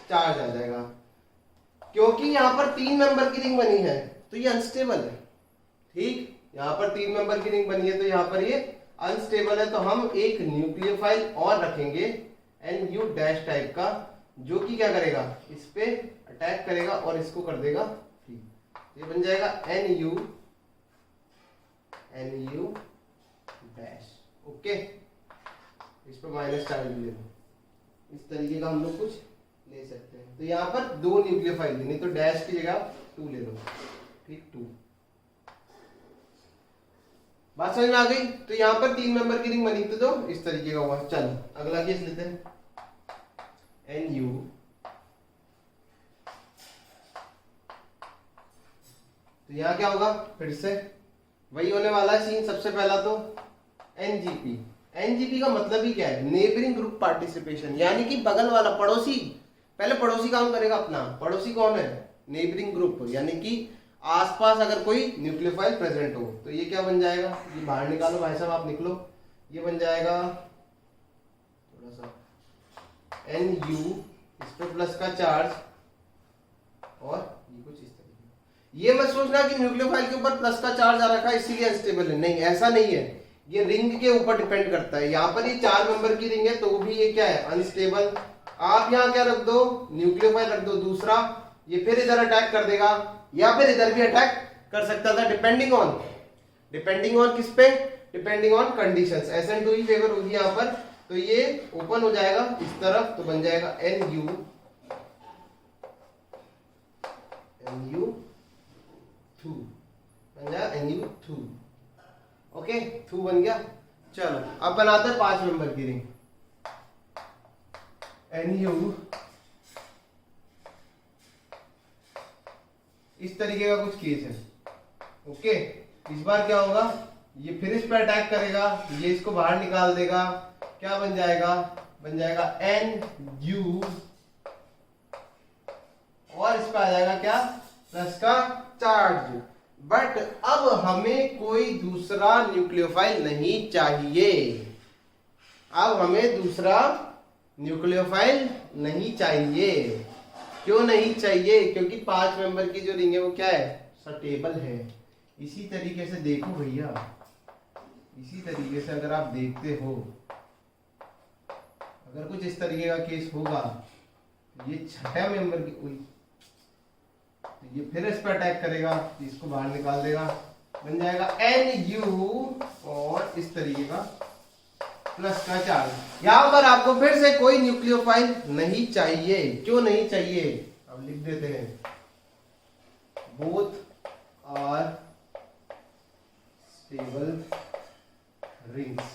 चार्ज आ जाएगा। क्योंकि यहाँ पर 3 मेंबर की रिंग बनी है तो ये अनस्टेबल है। ठीक, यहाँ पर 3 मेंबर की रिंग बनी है तो यहाँ पर ये अनस्टेबल है। तो हम एक न्यूक्लियोफाइल और रखेंगे Nu डैश टाइप का, जो कि क्या करेगा, इस पे अटैक करेगा और इसको कर देगा फ्री। ये बन जाएगा Nu डैश। ओके, इस पर माइनस चार्ज ले लो। इस तरीके का हम लोग कुछ ले सकते हैं। तो यहाँ पर 2 न्यूक्लियोफाइल नहीं तो डैश की जगह 2 ले लो। ठीक, 2। बात समझ में आ गई। तो यहाँ पर 3 मेंबर की रिंग बनी तो इस तरीके का हुआ। चलो अगला केस लेते हैं। Nu तो यहाँ क्या होगा, फिर से वही होने वाला है सीन। सबसे पहला तो Ngp का मतलब ही क्या है, नेबरिंग ग्रुप पार्टिसिपेशन, यानी कि बगल वाला पड़ोसी। पहले पड़ोसी काम करेगा अपना। पड़ोसी कौन है, नेबरिंग ग्रुप, यानी कि आसपास अगर कोई न्यूक्लियोफाइल प्रेजेंट हो। तो ये क्या बन जाएगा, ये बाहर निकालो भाई साहब, आप निकलो। ये बन जाएगा थोड़ा सा Nu, इस पे प्लस का चार्ज और ये कुछ इस तरीके। ये मत सोचना कि न्यूक्लियोफाइल के ऊपर प्लस का चार्ज आ रखा है इसीलिए अनस्टेबल है, नहीं, ऐसा नहीं है। ये रिंग के ऊपर डिपेंड करता है। यहाँ पर ये 4 मेंबर की रिंग है तो भी ये क्या है, अनस्टेबल। आप यहाँ क्या रख दो, न्यूक्लियोफाइल रख दो दूसरा, ये फिर इधर अटैक कर देगा या फिर इधर भी अटैक कर सकता था, डिपेंडिंग ऑन किस पे, depending on conditions. SN2 he favour होगी यहाँ पर। तो ये ओपन हो जाएगा इस तरफ तो बन जाएगा Nu2 बन जाएगा Nu2। ओके, 2 बन गया। चलो अब बनाते हैं 5 मेंबर की रिंग। Nu इस तरीके का कुछ केस है। ओके, इस बार क्या होगा, ये फिर इस पर अटैक करेगा, ये इसको बाहर निकाल देगा। क्या बन जाएगा, बन जाएगा Nu और इस पर आ जाएगा क्या, प्लस का चार्ज। बट अब हमें कोई दूसरा न्यूक्लियोफाइल नहीं चाहिए। अब हमें दूसरा न्यूक्लियोफाइल नहीं चाहिए। क्यों नहीं चाहिए, क्योंकि 5 मेंबर की जो रिंग है वो क्या है, स्टेबल है। इसी तरीके से देखो भैया, इसी तरीके से अगर आप देखते हो, अगर कुछ इस तरीके का केस होगा, ये 6 मेंबर की हुई तो ये फिर इस पर अटैक करेगा, इसको बाहर निकाल देगा, बन जाएगा Nu और इस तरीके का प्लस का चार्ज। यहां पर आपको फिर से कोई न्यूक्लियोफाइल नहीं चाहिए। क्यों नहीं चाहिए, अब लिख देते हैं, बोथ आर स्टेबल रिंग्स।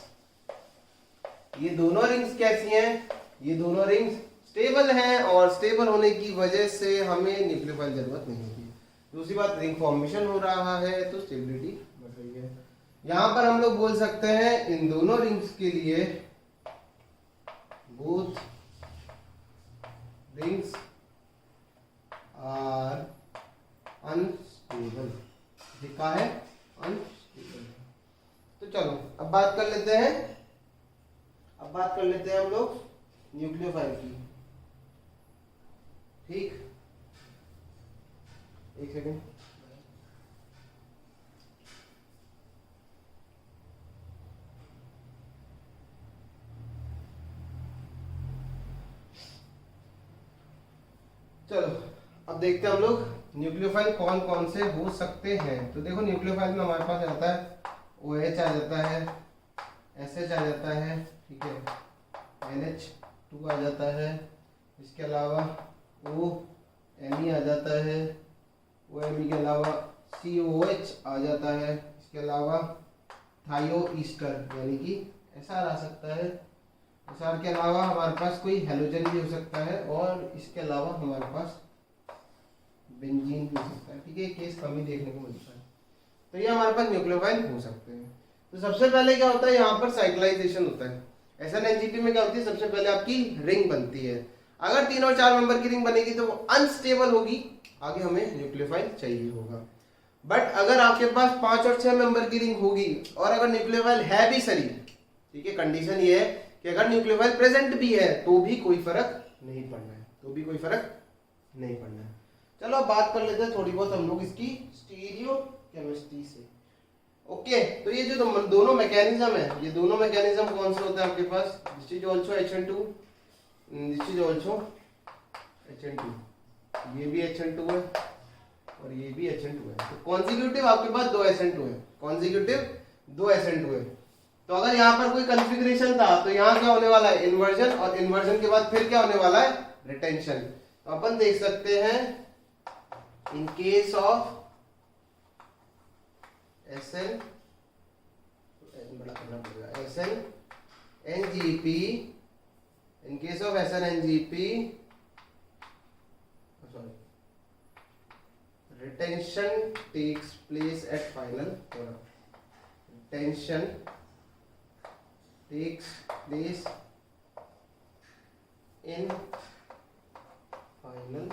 ये दोनों रिंग्स कैसी हैं, ये दोनों रिंग्स स्टेबल हैं और स्टेबल होने की वजह से हमें न्यूक्लियोफाइल जरूरत नहीं होती। दूसरी बात, रिंग फॉर्मेशन हो रहा है तो स्टेबिलिटी बढ़ रही है। यहां पर हम लोग बोल सकते हैं इन दोनों रिंग्स के लिए बोथ रिंग्स आर अनस्टेबल। लिखा है अनस्टेबल। तो चलो अब बात कर लेते हैं, हम लोग न्यूक्लियोफाइल की। ठीक, एक सेकेंड। चलो अब देखते हैं हम लोग न्यूक्लियोफाइल कौन कौन से हो सकते हैं। तो देखो न्यूक्लियोफाइल में हमारे पास आता है OH आ जाता है, SH आ जाता है, ठीक है, NH2 आ जाता है, इसके अलावा OMe आ जाता है, OMe के अलावा COH आ जाता है, इसके अलावा थायो ईस्टर यानी कि एसआर आ सकता है। एसआर के अलावा हमारे पास कोई हेलोजन भी हो सकता है और इसके अलावा हमारे पास बेंजीन भी हो सकता है। ठीक है, केस कम ही देखने को मिलता है। तो ये हमारे पास न्यूक्लियोफाइल हो सकते हैं। तो सबसे पहले क्या होता है, यहाँ पर साइक्लाइजेशन होता है। SN-NGP में क्या होती है, सबसे पहले आपकी रिंग बनती है। अगर 3 और 4 मेंबर की रिंग बनेगी तो वो अनस्टेबल होगी, आगे हमें न्यूक्लियोफाइल चाहिए होगा। बट अगर आपके पास 5 और 6 मेंबर की रिंग होगी और अगर न्यूक्लियोफाइल है भी शरीर, ठीक है, कंडीशन ये है कि अगर न्यूक्लियोफाइल प्रेजेंट भी है तो भी कोई फर्क नहीं पड़ना है, तो भी कोई फर्क नहीं पड़ना है। चलो अब बात कर लेते हैं थोड़ी बहुत हम लोग इसकी स्टीरियो केमिस्ट्री से। ओके, तो ये जो दोनों मैकेनिज्म है, ये दोनों मैकेनिज्म कौन से होते हैं आपके पास, this is also HN2, this is also HN2, ये भी HN2 है और ये भी HN2 है। तो कॉन्जिक्यूटिव आपके पास 2 SN2 है, कॉन्जिक्यूटिव 2 SN2 है। तो अगर यहाँ पर कोई कॉन्फ़िगरेशन था तो यहाँ क्या होने वाला है, इन्वर्जन, और इन्वर्जन के बाद फिर क्या होने वाला है, रिटेंशन। तो अपन देख सकते हैं in case of SN-NGP, in case of SN-NGP, sorry, retention takes place at final product. Retention takes place in final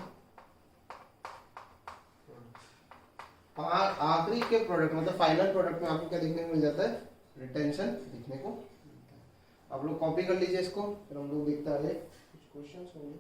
आखिरी के प्रोडक्ट मतलब फाइनल प्रोडक्ट में आपको क्या देखने को मिल जाता है, रिटेंशन देखने को मिलता है। आप लोग कॉपी कर लीजिए इसको, फिर हम लोग देखते हैं कुछ क्वेश्चंस होंगे।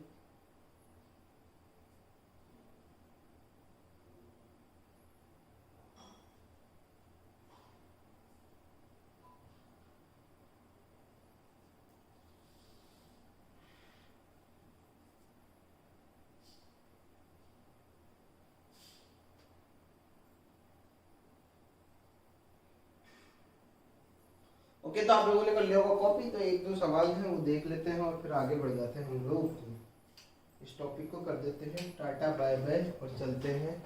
ओके, तो आप लोगों ने कर लिया होगा कॉपी, तो एक दो सवाल हैं वो देख लेते हैं और फिर आगे बढ़ जाते हैं। हम लोग इस टॉपिक को कर देते हैं टाटा बाय बाय और चलते हैं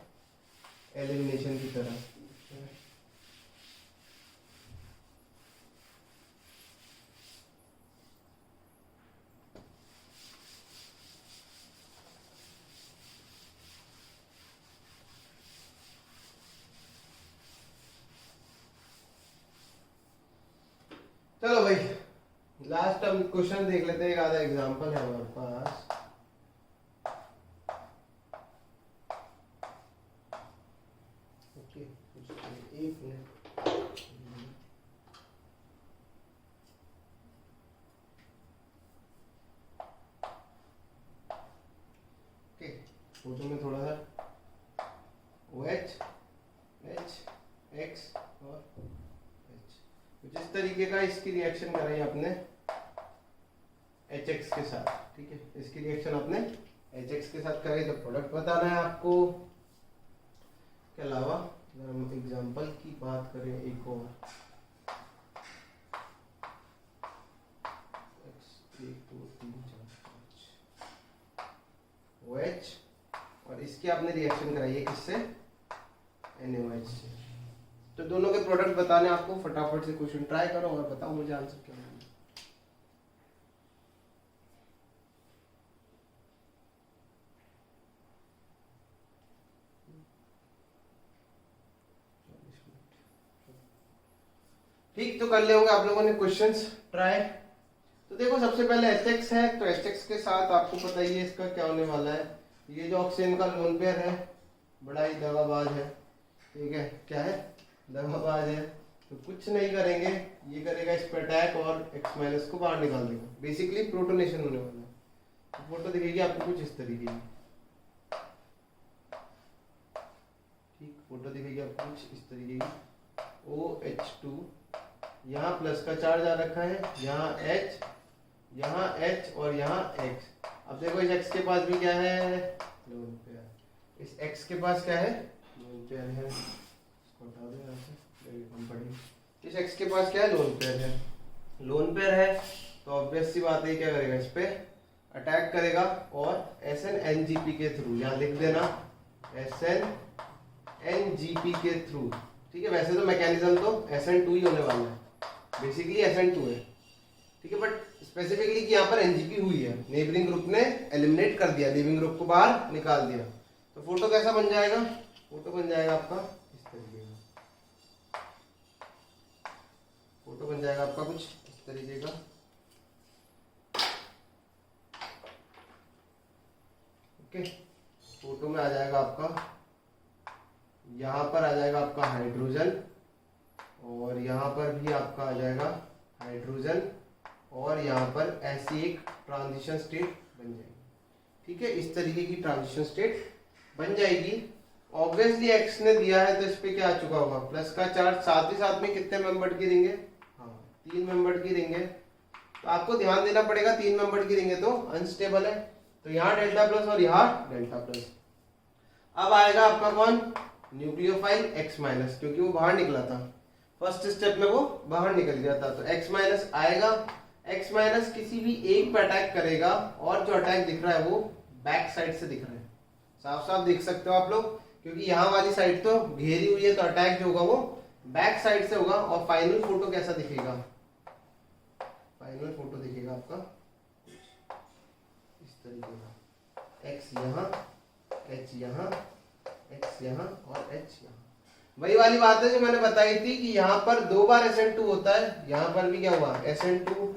एलिमिनेशन की तरह। चलो भाई, लास्ट हम क्वेश्चन देख लेते हैं, एक आधा एग्जांपल है हमारे पास। ओके, एक मिनट। ओके, फोटो में थोड़ा सा OH, H, X और जिस तरीके का इसकी रिएक्शन कराई आपने HX के साथ, ठीक है, इसकी रिएक्शन आपने HX के साथ कराई, तो प्रोडक्ट बताना है आपको। के अलावा अगर हम एग्जांपल की बात करें एक और, X 1 2 3 4 5 OH और इसकी आपने रिएक्शन कराई है किससे, NaOH से। तो दोनों के प्रोडक्ट बताने आपको, फटाफट से क्वेश्चन ट्राई करो और बताओ मुझे आंसर क्या है। ठीक, तो कर ले होंगे आप लोगों ने क्वेश्चंस ट्राई। तो देखो सबसे पहले HX है, तो HX के साथ आपको पता ही है इसका क्या होने वाला है। ये जो ऑक्सीजन का लोन पेयर है बड़ा ही दगाबाज है, ठीक है, क्या है, दगाबाज है। तो कुछ नहीं करेंगे, ये करेगा इस पर अटैक और X- को बाहर निकाल देगा। बेसिकली प्रोटोनेशन होने वाला है। तो फोटो दिखेगी आपको कुछ इस तरीके की, ठीक, फोटो दिखेगी आपको कुछ इस तरीके की। OH2, यहाँ प्लस का चार्ज आ रखा है, यहाँ H, यहाँ H और यहाँ X। अब देखो इस X के पास भी क्या है, लोन पेयर। इस X के पास क्या है, लोन पेयर है। इसको हटा दो यहाँ से, हम पढ़ेंगे। इस X के पास क्या है, लोन पेयर है। लोन पेयर है तो ऑब्वियस सी बात है क्या करेगा, इस पे अटैक करेगा और SN-NGP के थ्रू, यहाँ लिख देना SN-NGP के थ्रू ठीक है, वैसे तो मैकेनिज्म तो SN2 ही होने वाला है, बेसिकली SN2 है, ठीक है, बट स्पेसिफिकली कि यहाँ पर एनजीपी हुई है, नेबरिंग ग्रुप ने एलिमिनेट कर दिया, लिविंग ग्रुप को बाहर निकाल दिया, तो फोटो कैसा बन जाएगा, फोटो बन जाएगा आपका इस तरीके का, फोटो बन जाएगा आपका कुछ इस तरीके का। ओके, फोटो में आ जाएगा आपका, यहाँ पर आ जाएगा आपका हाइड्रोजन, और यहाँ पर भी आपका आ जाएगा हाइड्रोजन, और यहाँ पर ऐसी एक ट्रांजिशन स्टेट बन जाएगी, ठीक है, इस तरीके की ट्रांजिशन स्टेट बन जाएगी। ऑब्वियसली एक्स ने दिया है तो इस पे क्या आ चुका होगा, प्लस का चार्ज, साथ ही साथ में कितने मेंबर की रिंग है, हाँ 3 मेंबर की रिंग है, तो आपको ध्यान देना पड़ेगा 3 मेंबर की रिंग है तो अनस्टेबल है, तो यहाँ डेल्टा प्लस और यहाँ डेल्टा प्लस। अब आएगा आपका कौन, न्यूक्लियोफाइल X माइनस, क्योंकि वो बाहर निकला था, फर्स्ट स्टेप में वो बाहर निकल गया था, तो X माइनस आएगा। X माइनस किसी भी एक पे अटैक करेगा, और जो अटैक दिख रहा है वो बैक साइड से दिख रहा है, साफ साफ देख सकते हो आप लोग, क्योंकि यहाँ वाली साइड तो घेरी हुई है, तो अटैक जो होगा वो बैक साइड से होगा। और फाइनल फोटो कैसा दिखेगा, फाइनल फोटो दिखेगा आपका इस तरीके का, X यहाँ, H यहाँ, X यहाँ और H यहाँ। वही वाली बात है जो मैंने बताई थी कि यहाँ पर 2 बार SN2 होता है, यहाँ पर भी क्या हुआ SN2,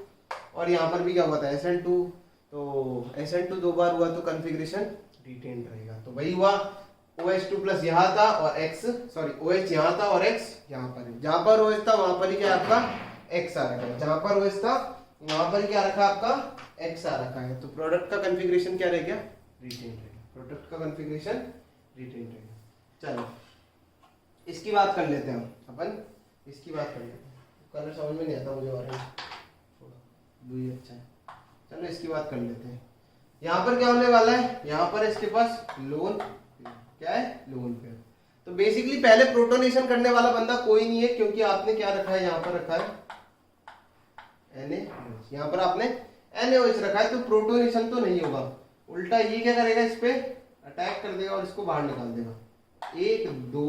और यहाँ पर भी क्या हुआ था SN2, तो SN2 2 बार हुआ तो कॉन्फ़िगरेशन रिटेन रहेगा। तो वही हुआ, OH2 प्लस यहाँ था और OH यहाँ था और X यहाँ पर है, जहाँ पर OH था वहां पर ही क्या आपका X आ रखा है, जहाँ पर OH था वहां पर क्या रखा आपका X आ रखा है, तो प्रोडक्ट का कॉन्फ़िगरेशन क्या रहेगा, रिटेन रहेगा, प्रोडक्ट का कॉन्फ़िगरेशन रिटेन रहेगा। चलो इसकी बात कर लेते हैं अपन, इसकी बात कर लेते हैं, कलर समझ में नहीं आता मुझे, ऑरेंज थोड़ा ब्लू ही अच्छा है, चलो इसकी बात कर लेते हैं। यहाँ पर क्या होने वाला है, यहाँ पर इसके पास लोन, क्या है लोन पेयर, तो बेसिकली पहले प्रोटोनेशन करने वाला बंदा कोई नहीं है, क्योंकि आपने क्या रखा है, यहाँ पर रखा है NaOH, यहाँ पर आपने NaOH रखा है, तो प्रोटोनेशन तो नहीं होगा, उल्टा ये क्या करेगा, इस पे अटैक कर देगा और इसको बाहर निकाल देगा। 1 2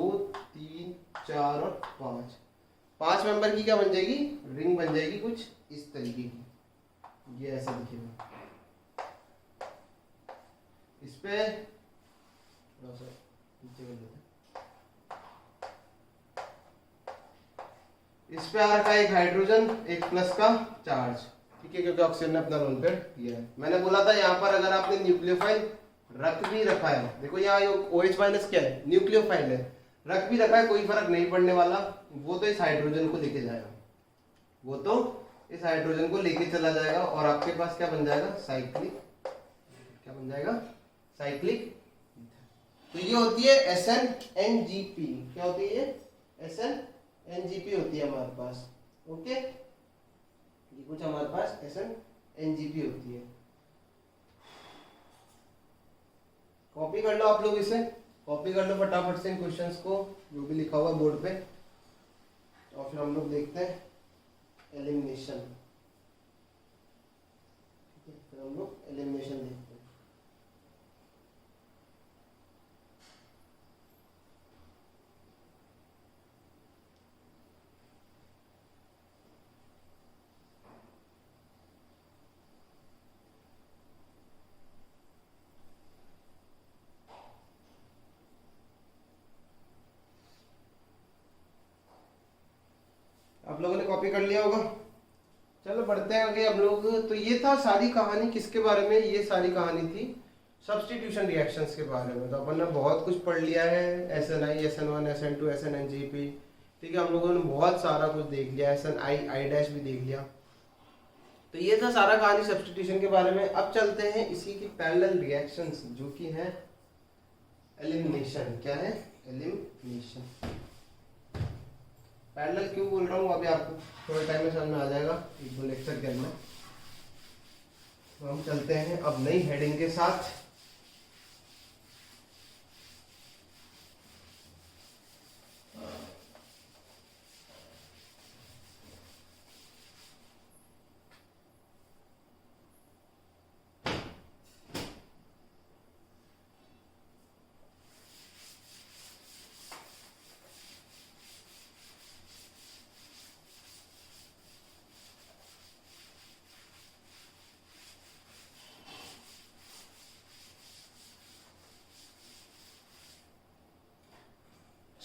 3 4 और 5 मेंबर की क्या बन जाएगी, रिंग बन जाएगी कुछ इस तरीके की, ये ऐसा दिखेगा, इस पे इस पे आ रखा है एक हाइड्रोजन, एक प्लस का चार्ज, ठीक है, क्योंकि ऑक्सीजन ने अपना रोल पेयर किया है। मैंने बोला था यहाँ पर अगर आपने न्यूक्लियोफाइल रख भी रखा है, देखो यहाँ OH माइनस क्या है, न्यूक्लियोफाइल है, रख भी रखा है, कोई फर्क नहीं पड़ने वाला, वो तो इस हाइड्रोजन को लेके जाएगा, वो तो इस हाइड्रोजन को लेके चला जाएगा, और आपके पास क्या बन जाएगा, साइक्लिक, क्या बन जाएगा, साइक्लिक। तो ये होती है SNNGP, क्या होती है ये, SNNGP होती है हमारे पास, ओके, ये कुछ हमारे पास SNNGP होती है। कॉपी कर लो आप लोग, इसे कॉपी कर लो फटाफट से इन क्वेश्चंस को जो भी लिखा हुआ बोर्ड पे, और फिर हम लोग देखते हैं एलिमिनेशन, फिर हम लोग एलिमिनेशन देखते हैं। आप लोगों ने कॉपी कर लिया होगा, चलो बढ़ते हैं आगे अब लोग। तो ये था सारी कहानी, किसके बारे में, ये सारी कहानी थी सब्स्टिट्यूशन रिएक्शंस के बारे में। तो अपन ने बहुत कुछ पढ़ लिया है, SNI, SN1, SN2, SNNGP, ठीक है, हम लोगों ने बहुत सारा कुछ देख लिया, SNI, I- भी देख लिया। तो ये था सारा कहानी सब्स्टिट्यूशन के बारे में। अब चलते हैं इसी की पैरेलल रिएक्शंस, जो कि है एलिमिनेशन। क्या है, एलिमिनेशन। पैरेलल क्यों बोल रहा हूँ अभी आपको थोड़े टाइम में समझ में आ जाएगा, 1-2 लेक्चर के अंदर। तो हम चलते हैं अब नई हेडिंग के साथ।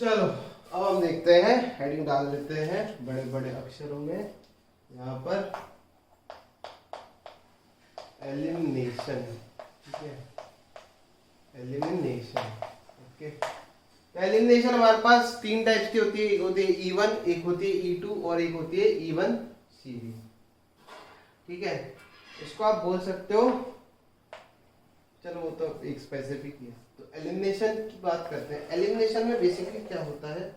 चलो अब हम देखते हैं, हेडिंग डाल देते हैं बड़े बड़े अक्षरों में यहाँ पर, एलिमिनेशन। ठीक है, एलिमिनेशन। ओके, एलिमिनेशन हमारे पास तीन टाइप्स की होती है, एक होती है E1, एक होती है E2 और एक होती है E1 CV। ठीक है, इसको आप बोल सकते हो, चलो वो तो एक स्पेसिफिक है। तो एलिमिनेशन की बात करते हैं। एलिमिनेशन में बेसिकली क्या होता है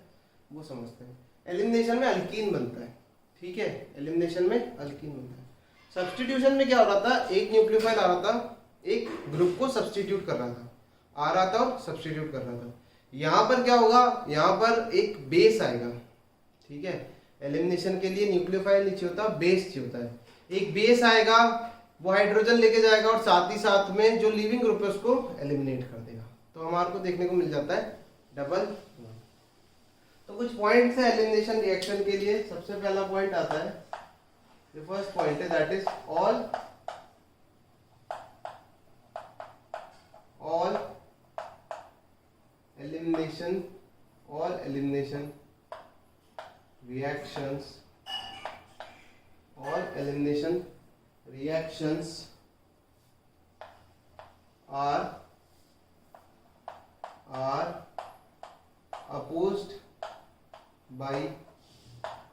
वो समझते हैं। एलिमिनेशन में अल्कीन बनता है। ठीक है, एलिमिनेशन में अल्कीन बनता है। सब्स्टिट्यूशन में क्या हो रहा था, एक न्यूक्लियोफाइल आ रहा था, एक ग्रुप को सब्स्टिट्यूट कर रहा था, आ रहा था और सब्स्टिट्यूट कर रहा था। यहाँ पर क्या होगा, यहाँ पर एक बेस आएगा। ठीक है, एलिमिनेशन के लिए न्यूक्लियोफाइल नीचे होता है, बेस चाहिए होता है। एक बेस आएगा, वो हाइड्रोजन लेके जाएगा और साथ ही साथ में जो लिविंग ग्रुप है उसको एलिमिनेट कर देगा। तो हमारे को देखने को मिल जाता है डबल बॉन्ड। तो कुछ पॉइंट्स है एलिमिनेशन रिएक्शन के लिए। सबसे पहला पॉइंट आता है, द फर्स्ट पॉइंट है that is all elimination reactions, all elimination reactions are opposed by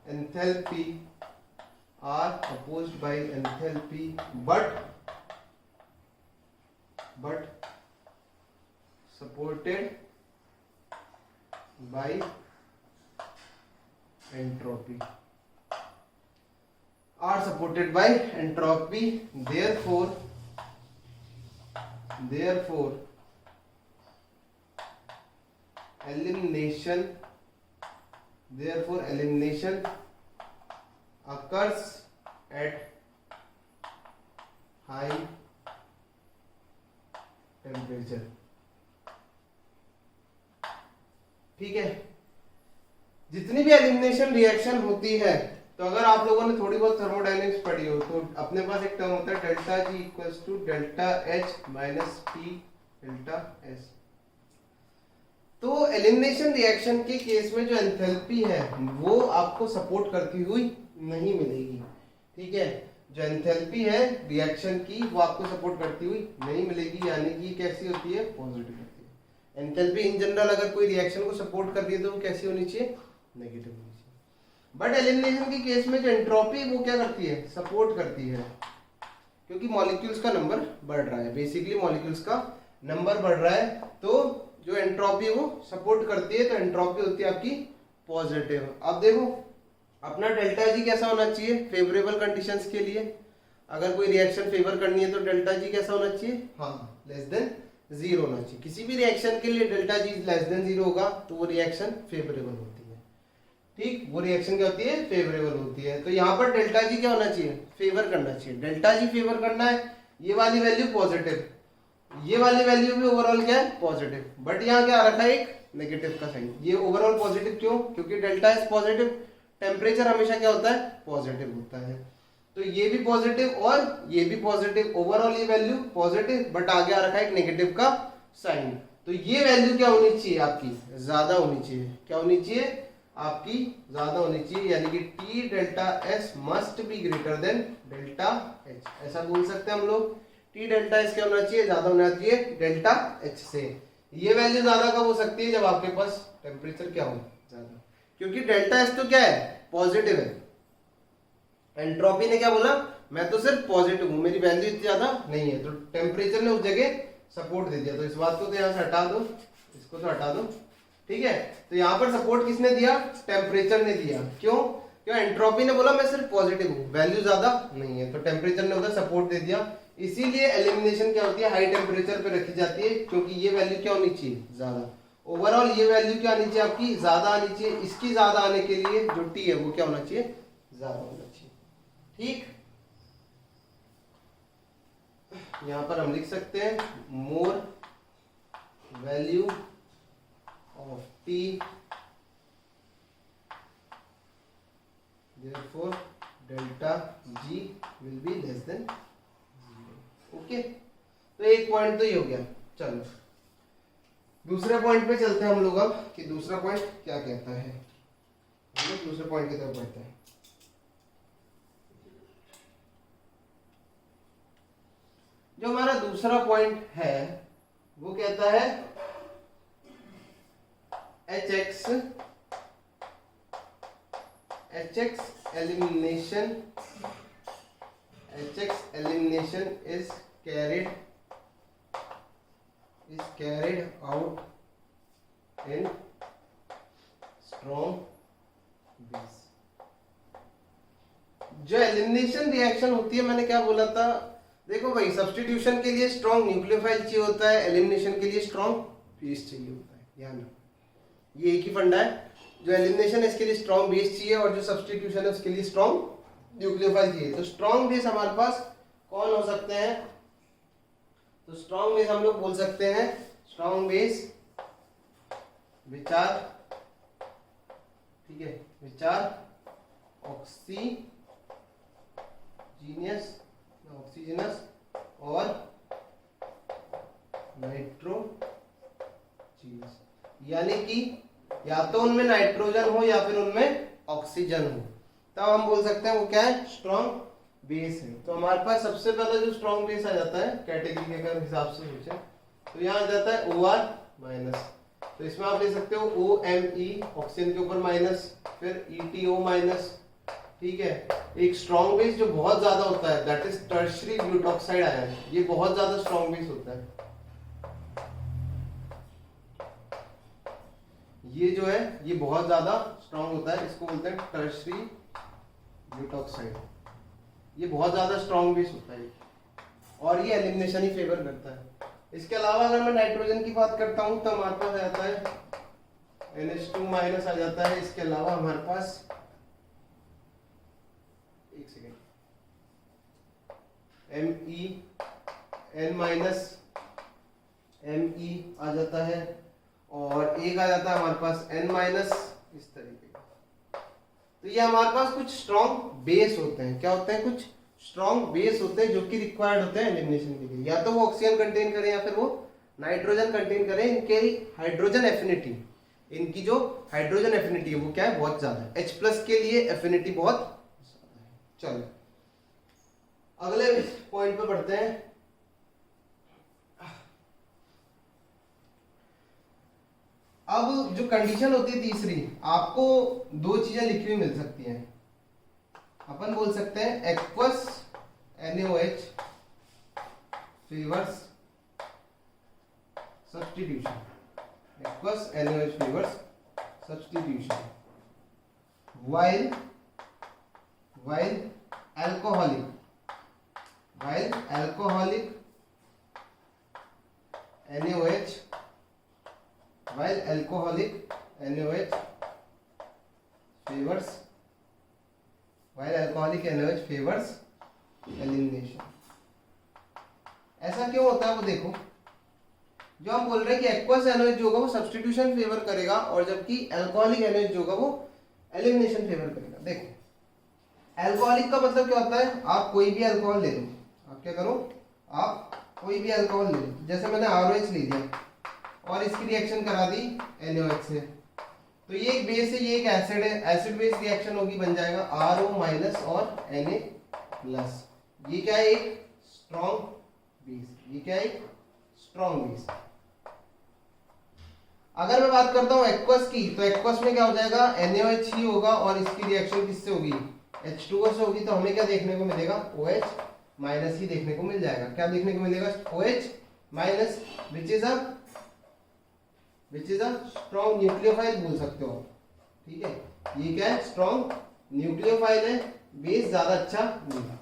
enthalpy, but supported by entropy, are supported by entropy. Therefore elimination occurs at high temperature. ठीक है, जितनी भी एलिमिनेशन रिएक्शन होती है, तो अगर आप लोगों ने थोड़ी बहुत थर्मोडायनेमिक्स पढ़ी हो तो अपने पास एक टर्म होता है delta G equals to delta H minus T delta S। तो एलिमिनेशन रिएक्शन के केस में जो एंथैल्पी है वो आपको सपोर्ट करती हुई नहीं मिलेगी। ठीक है, जो एंथैल्पी है रिएक्शन की वो आपको सपोर्ट करती हुई नहीं मिलेगी, यानी कि कैसी होती है, पॉजिटिव होती है। एंथैल्पी इन जनरल अगर कोई रिएक्शन को सपोर्ट कर रही है तो वो कैसी होनी चाहिए, नेगेटिव होनी चाहिए। बट एलिमिनेशन के केस में जो एंट्रोपी वो क्या करती है, सपोर्ट करती है, क्योंकि मॉलिक्यूल्स का नंबर बढ़ रहा है। बेसिकली मॉलिक्यूल्स का नंबर बढ़ रहा है, तो जो एंट्रोपी वो सपोर्ट करती है, तो एंट्रोपी होती है आपकी पॉजिटिव। अब देखो अपना डेल्टा जी कैसा होना चाहिए फेवरेबल कंडीशंस के लिए। अगर कोई रिएक्शन फेवर करनी है तो डेल्टा जी कैसा होना चाहिए, हाँ लेस देन 0 होना चाहिए। किसी भी रिएक्शन के लिए डेल्टा जी लेस देन 0 होगा तो वो रिएक्शन फेवरेबल होती है। ठीक, वो रिएक्शन क्या होती है, फेवरेबल होती है। तो यहाँ पर डेल्टा जी क्या होना चाहिए, फेवर करना चाहिए। डेल्टा जी फेवर करना है, ये वाली वैल्यू पॉजिटिव, ये वाली वैल्यू भी ओवरऑल क्या है, पॉजिटिव। बट यहाँ क्या रखा है, एक नेगेटिव का साइन। ये ओवरऑल पॉजिटिव क्यों, क्योंकि डेल्टा इज पॉजिटिव, टेम्परेचर हमेशा क्या होता है, पॉजिटिव होता है। तो ये भी पॉजिटिव और ये भी पॉजिटिव, ओवरऑल ये वैल्यू पॉजिटिव, बट आगे आ रखा है एक नेगेटिव का साइन। तो ये वैल्यू क्या होनी चाहिए, आपकी ज्यादा होनी चाहिए। क्या होनी चाहिए, आपकी ज्यादा होनी चाहिए, यानी कि T delta S must be greater than delta H. ऐसा बोल सकते हैं हम लोग, टी डेल्टा एस क्या होना चाहिए, ज्यादा होना चाहिए डेल्टा एच से। ये वैल्यू ज्यादा कब हो सकती है, जब आपके पास टेम्परेचर क्या हो, ज्यादा, क्योंकि डेल्टा एस तो क्या है, पॉजिटिव है। एंट्रोपी ने क्या बोला, मैं तो सिर्फ पॉजिटिव हूं, मेरी वैल्यू इतनी ज्यादा नहीं है, तो टेम्परेचर ने उस जगह सपोर्ट दे दिया। तो इस बात को तो यहां से हटा दो, इसको तो हटा दो। ठीक है, तो यहां पर सपोर्ट किसने दिया, टेम्परेचर ने दिया। क्यों, क्यों, एंट्रोपी ने बोला मैं सिर्फ पॉजिटिव हूं, वैल्यू ज्यादा नहीं है, तो टेम्परेचर ने उधर सपोर्ट दे दिया। इसीलिए एलिमिनेशन क्या होती है, हाई टेम्परेचर पे रखी जाती है, क्योंकि ये वैल्यू क्या होनी चाहिए, ज्यादा। ओवरऑल ये वैल्यू क्या आनी चाहिए, आपकी ज्यादा आनी चाहिए। इसकी ज्यादा आने के लिए जो टी है वो क्या होना चाहिए, ज्यादा होना चाहिए। ठीक, यहां पर हम लिख सकते हैं more value of T, therefore delta G will be less than 0। Okay, तो एक पॉइंट तो ये हो गया। चलो दूसरे पॉइंट पे चलते हैं हम लोग अब कि दूसरा पॉइंट क्या कहता है। हम लोग दूसरे पॉइंट की तरफ बढ़ते हैं। जो हमारा दूसरा पॉइंट है वो कहता है HX elimination is carried out in strong base। जो एलिमिनेशन रिएक्शन होती है, मैंने क्या बोला था, देखो भाई सब्स्टिट्यूशन के लिए स्ट्रॉन्ग न्यूक्लियोफाइल चाहिए होता है, एलिमिनेशन के लिए स्ट्रॉन्ग बेस चाहिए होता है। ध्यान रखो ये एक ही फंडा है, जो एलिमिनेशन है इसके लिए स्ट्रॉन्ग बेस चाहिए और जो सब्स्टिट्यूशन है उसके लिए स्ट्रॉन्ग न्यूक्लियोफाइल चाहिए। तो स्ट्रॉन्ग बेस हमारे पास कौन हो सकते हैं, तो स्ट्रॉन्ग बेस हम लोग बोल सकते हैं स्ट्रॉन्ग बेस विच आर, ठीक है, विच आर ऑक्सीजनस और नाइट्रोजीनस, यानी कि या तो उनमें नाइट्रोजन हो या फिर उनमें ऑक्सीजन हो, तब हम बोल सकते हैं वो क्या है, स्ट्रॉन्ग बेस है। तो हमारे पास सबसे पहले जो स्ट्रॉन्ग बेस आ जाता है कैटेगरी के अगर हिसाब से सोचें तो यहाँ आ जाता है OR माइनस। तो इसमें आप ले सकते हो OMe ऑक्सीजन के ऊपर माइनस, फिर ETO माइनस, ठीक है। एक स्ट्रॉन्ग बेस जो बहुत ज्यादा होता है that is tertiary butoxide ion, ये बहुत ज्यादा स्ट्रॉन्ग बेस होता है। ये जो है ये बहुत ज्यादा स्ट्रॉन्ग होता है, इसको बोलते हैं टर्शियरी ब्यूटॉक्साइड, ये बहुत ज्यादा स्ट्रॉन्ग बेस होता है और ये एलिमिनेशन ही फेवर करता है। इसके अलावा अगर मैं नाइट्रोजन की बात करता हूं तो हमारे पास आ जाता है NH2 माइनस आ जाता है। इसके अलावा हमारे पास एक सेकेंड MEN माइनस Me आ जाता है और एक आ जाता है हमारे पास N माइनस, इस तरीके का। तो ये हमारे पास कुछ स्ट्रॉन्ग बेस होते हैं, क्या होते हैं, कुछ स्ट्रॉन्ग बेस होते हैं जो कि रिक्वायर्ड होते हैं एलिमिनेशन के लिए, या तो वो ऑक्सीजन कंटेन करें या फिर वो नाइट्रोजन कंटेन करें। इनके हाइड्रोजन एफिनिटी, इनकी जो हाइड्रोजन एफिनिटी है वो क्या है, बहुत ज्यादा है। H+ के लिए एफिनिटी बहुत ज्यादा है। चलो अगले पॉइंट पे बढ़ते हैं। अब जो कंडीशन होती है तीसरी, आपको दो चीजें लिखी हुई मिल सकती हैं। अपन बोल सकते हैं aqueous NaOH favours substitution, aqueous NaOH favours substitution while alcoholic NaOH favours elimination. ऐसा क्यों होता है वो देखो, जो हम बोल रहे हैं कि एक्वस NaOH जो होगा वो सब्स्टिट्यूशन फेवर करेगा और जबकि अल्कोहलिक NaOH जो होगा वो एलिमिनेशन फेवर करेगा। देखो अल्कोहलिक का मतलब क्या होता है, आप कोई भी अल्कोहल ले लो, आप क्या करो, आप कोई भी अल्कोहल ले लो, जैसे मैंने ROH ले लिया और इसकी रिएक्शन करा दी NaOH से, तो ये एक बेस है, ये एक एसिड है, एसिड बेस रिएक्शन होगी, बन जाएगा RO माइनस और Na प्लस। ये क्या है, एक स्ट्रॉन्ग बेस, ये क्या है, एक स्ट्रॉन्ग बेस। अगर मैं बात करता हूं एक्वस की, तो एक्वस में क्या हो जाएगा, NaOH ही होगा और इसकी रिएक्शन किससे होगी, H2O से होगी। तो हमें क्या देखने को मिलेगा, OH माइनस ही देखने को मिल जाएगा। क्या देखने को मिलेगा, OH minus, which is a strong nucleophile बोल सकते हो, ठीक है। ये क्या है, स्ट्रॉन्ग न्यूक्लियोफाइल है, बेस ज्यादा अच्छा नहीं है,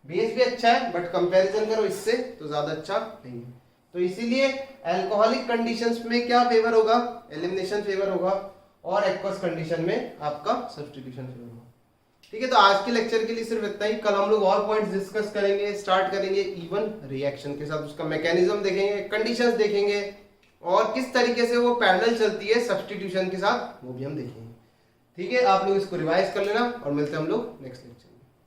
बेस भी अच्छा है बट कंपैरिजन करो इससे तो ज्यादा अच्छा नहीं है। तो इसीलिए अल्कोहलिक कंडीशंस में क्या फेवर होगा, एलिमिनेशन फेवर होगा, और एक्वस कंडीशन में आपका सब्स्टिट्यूशन फेवर होगा। ठीक है, तो आज के लेक्चर के लिए सिर्फ इतना ही। कल हम लोग और पॉइंट्स डिस्कस करेंगे, स्टार्ट करेंगे इवन रिएक्शन के साथ, उसका मैकेनिज्म देखेंगे, कंडीशंस देखेंगे और किस तरीके से वो पैरेलल चलती है सब्स्टिट्यूशन के साथ, वो भी हम देखेंगे। ठीक है, आप लोग इसको रिवाइज कर लेना और मिलते हैं हम लोग नेक्स्ट लेक्चर।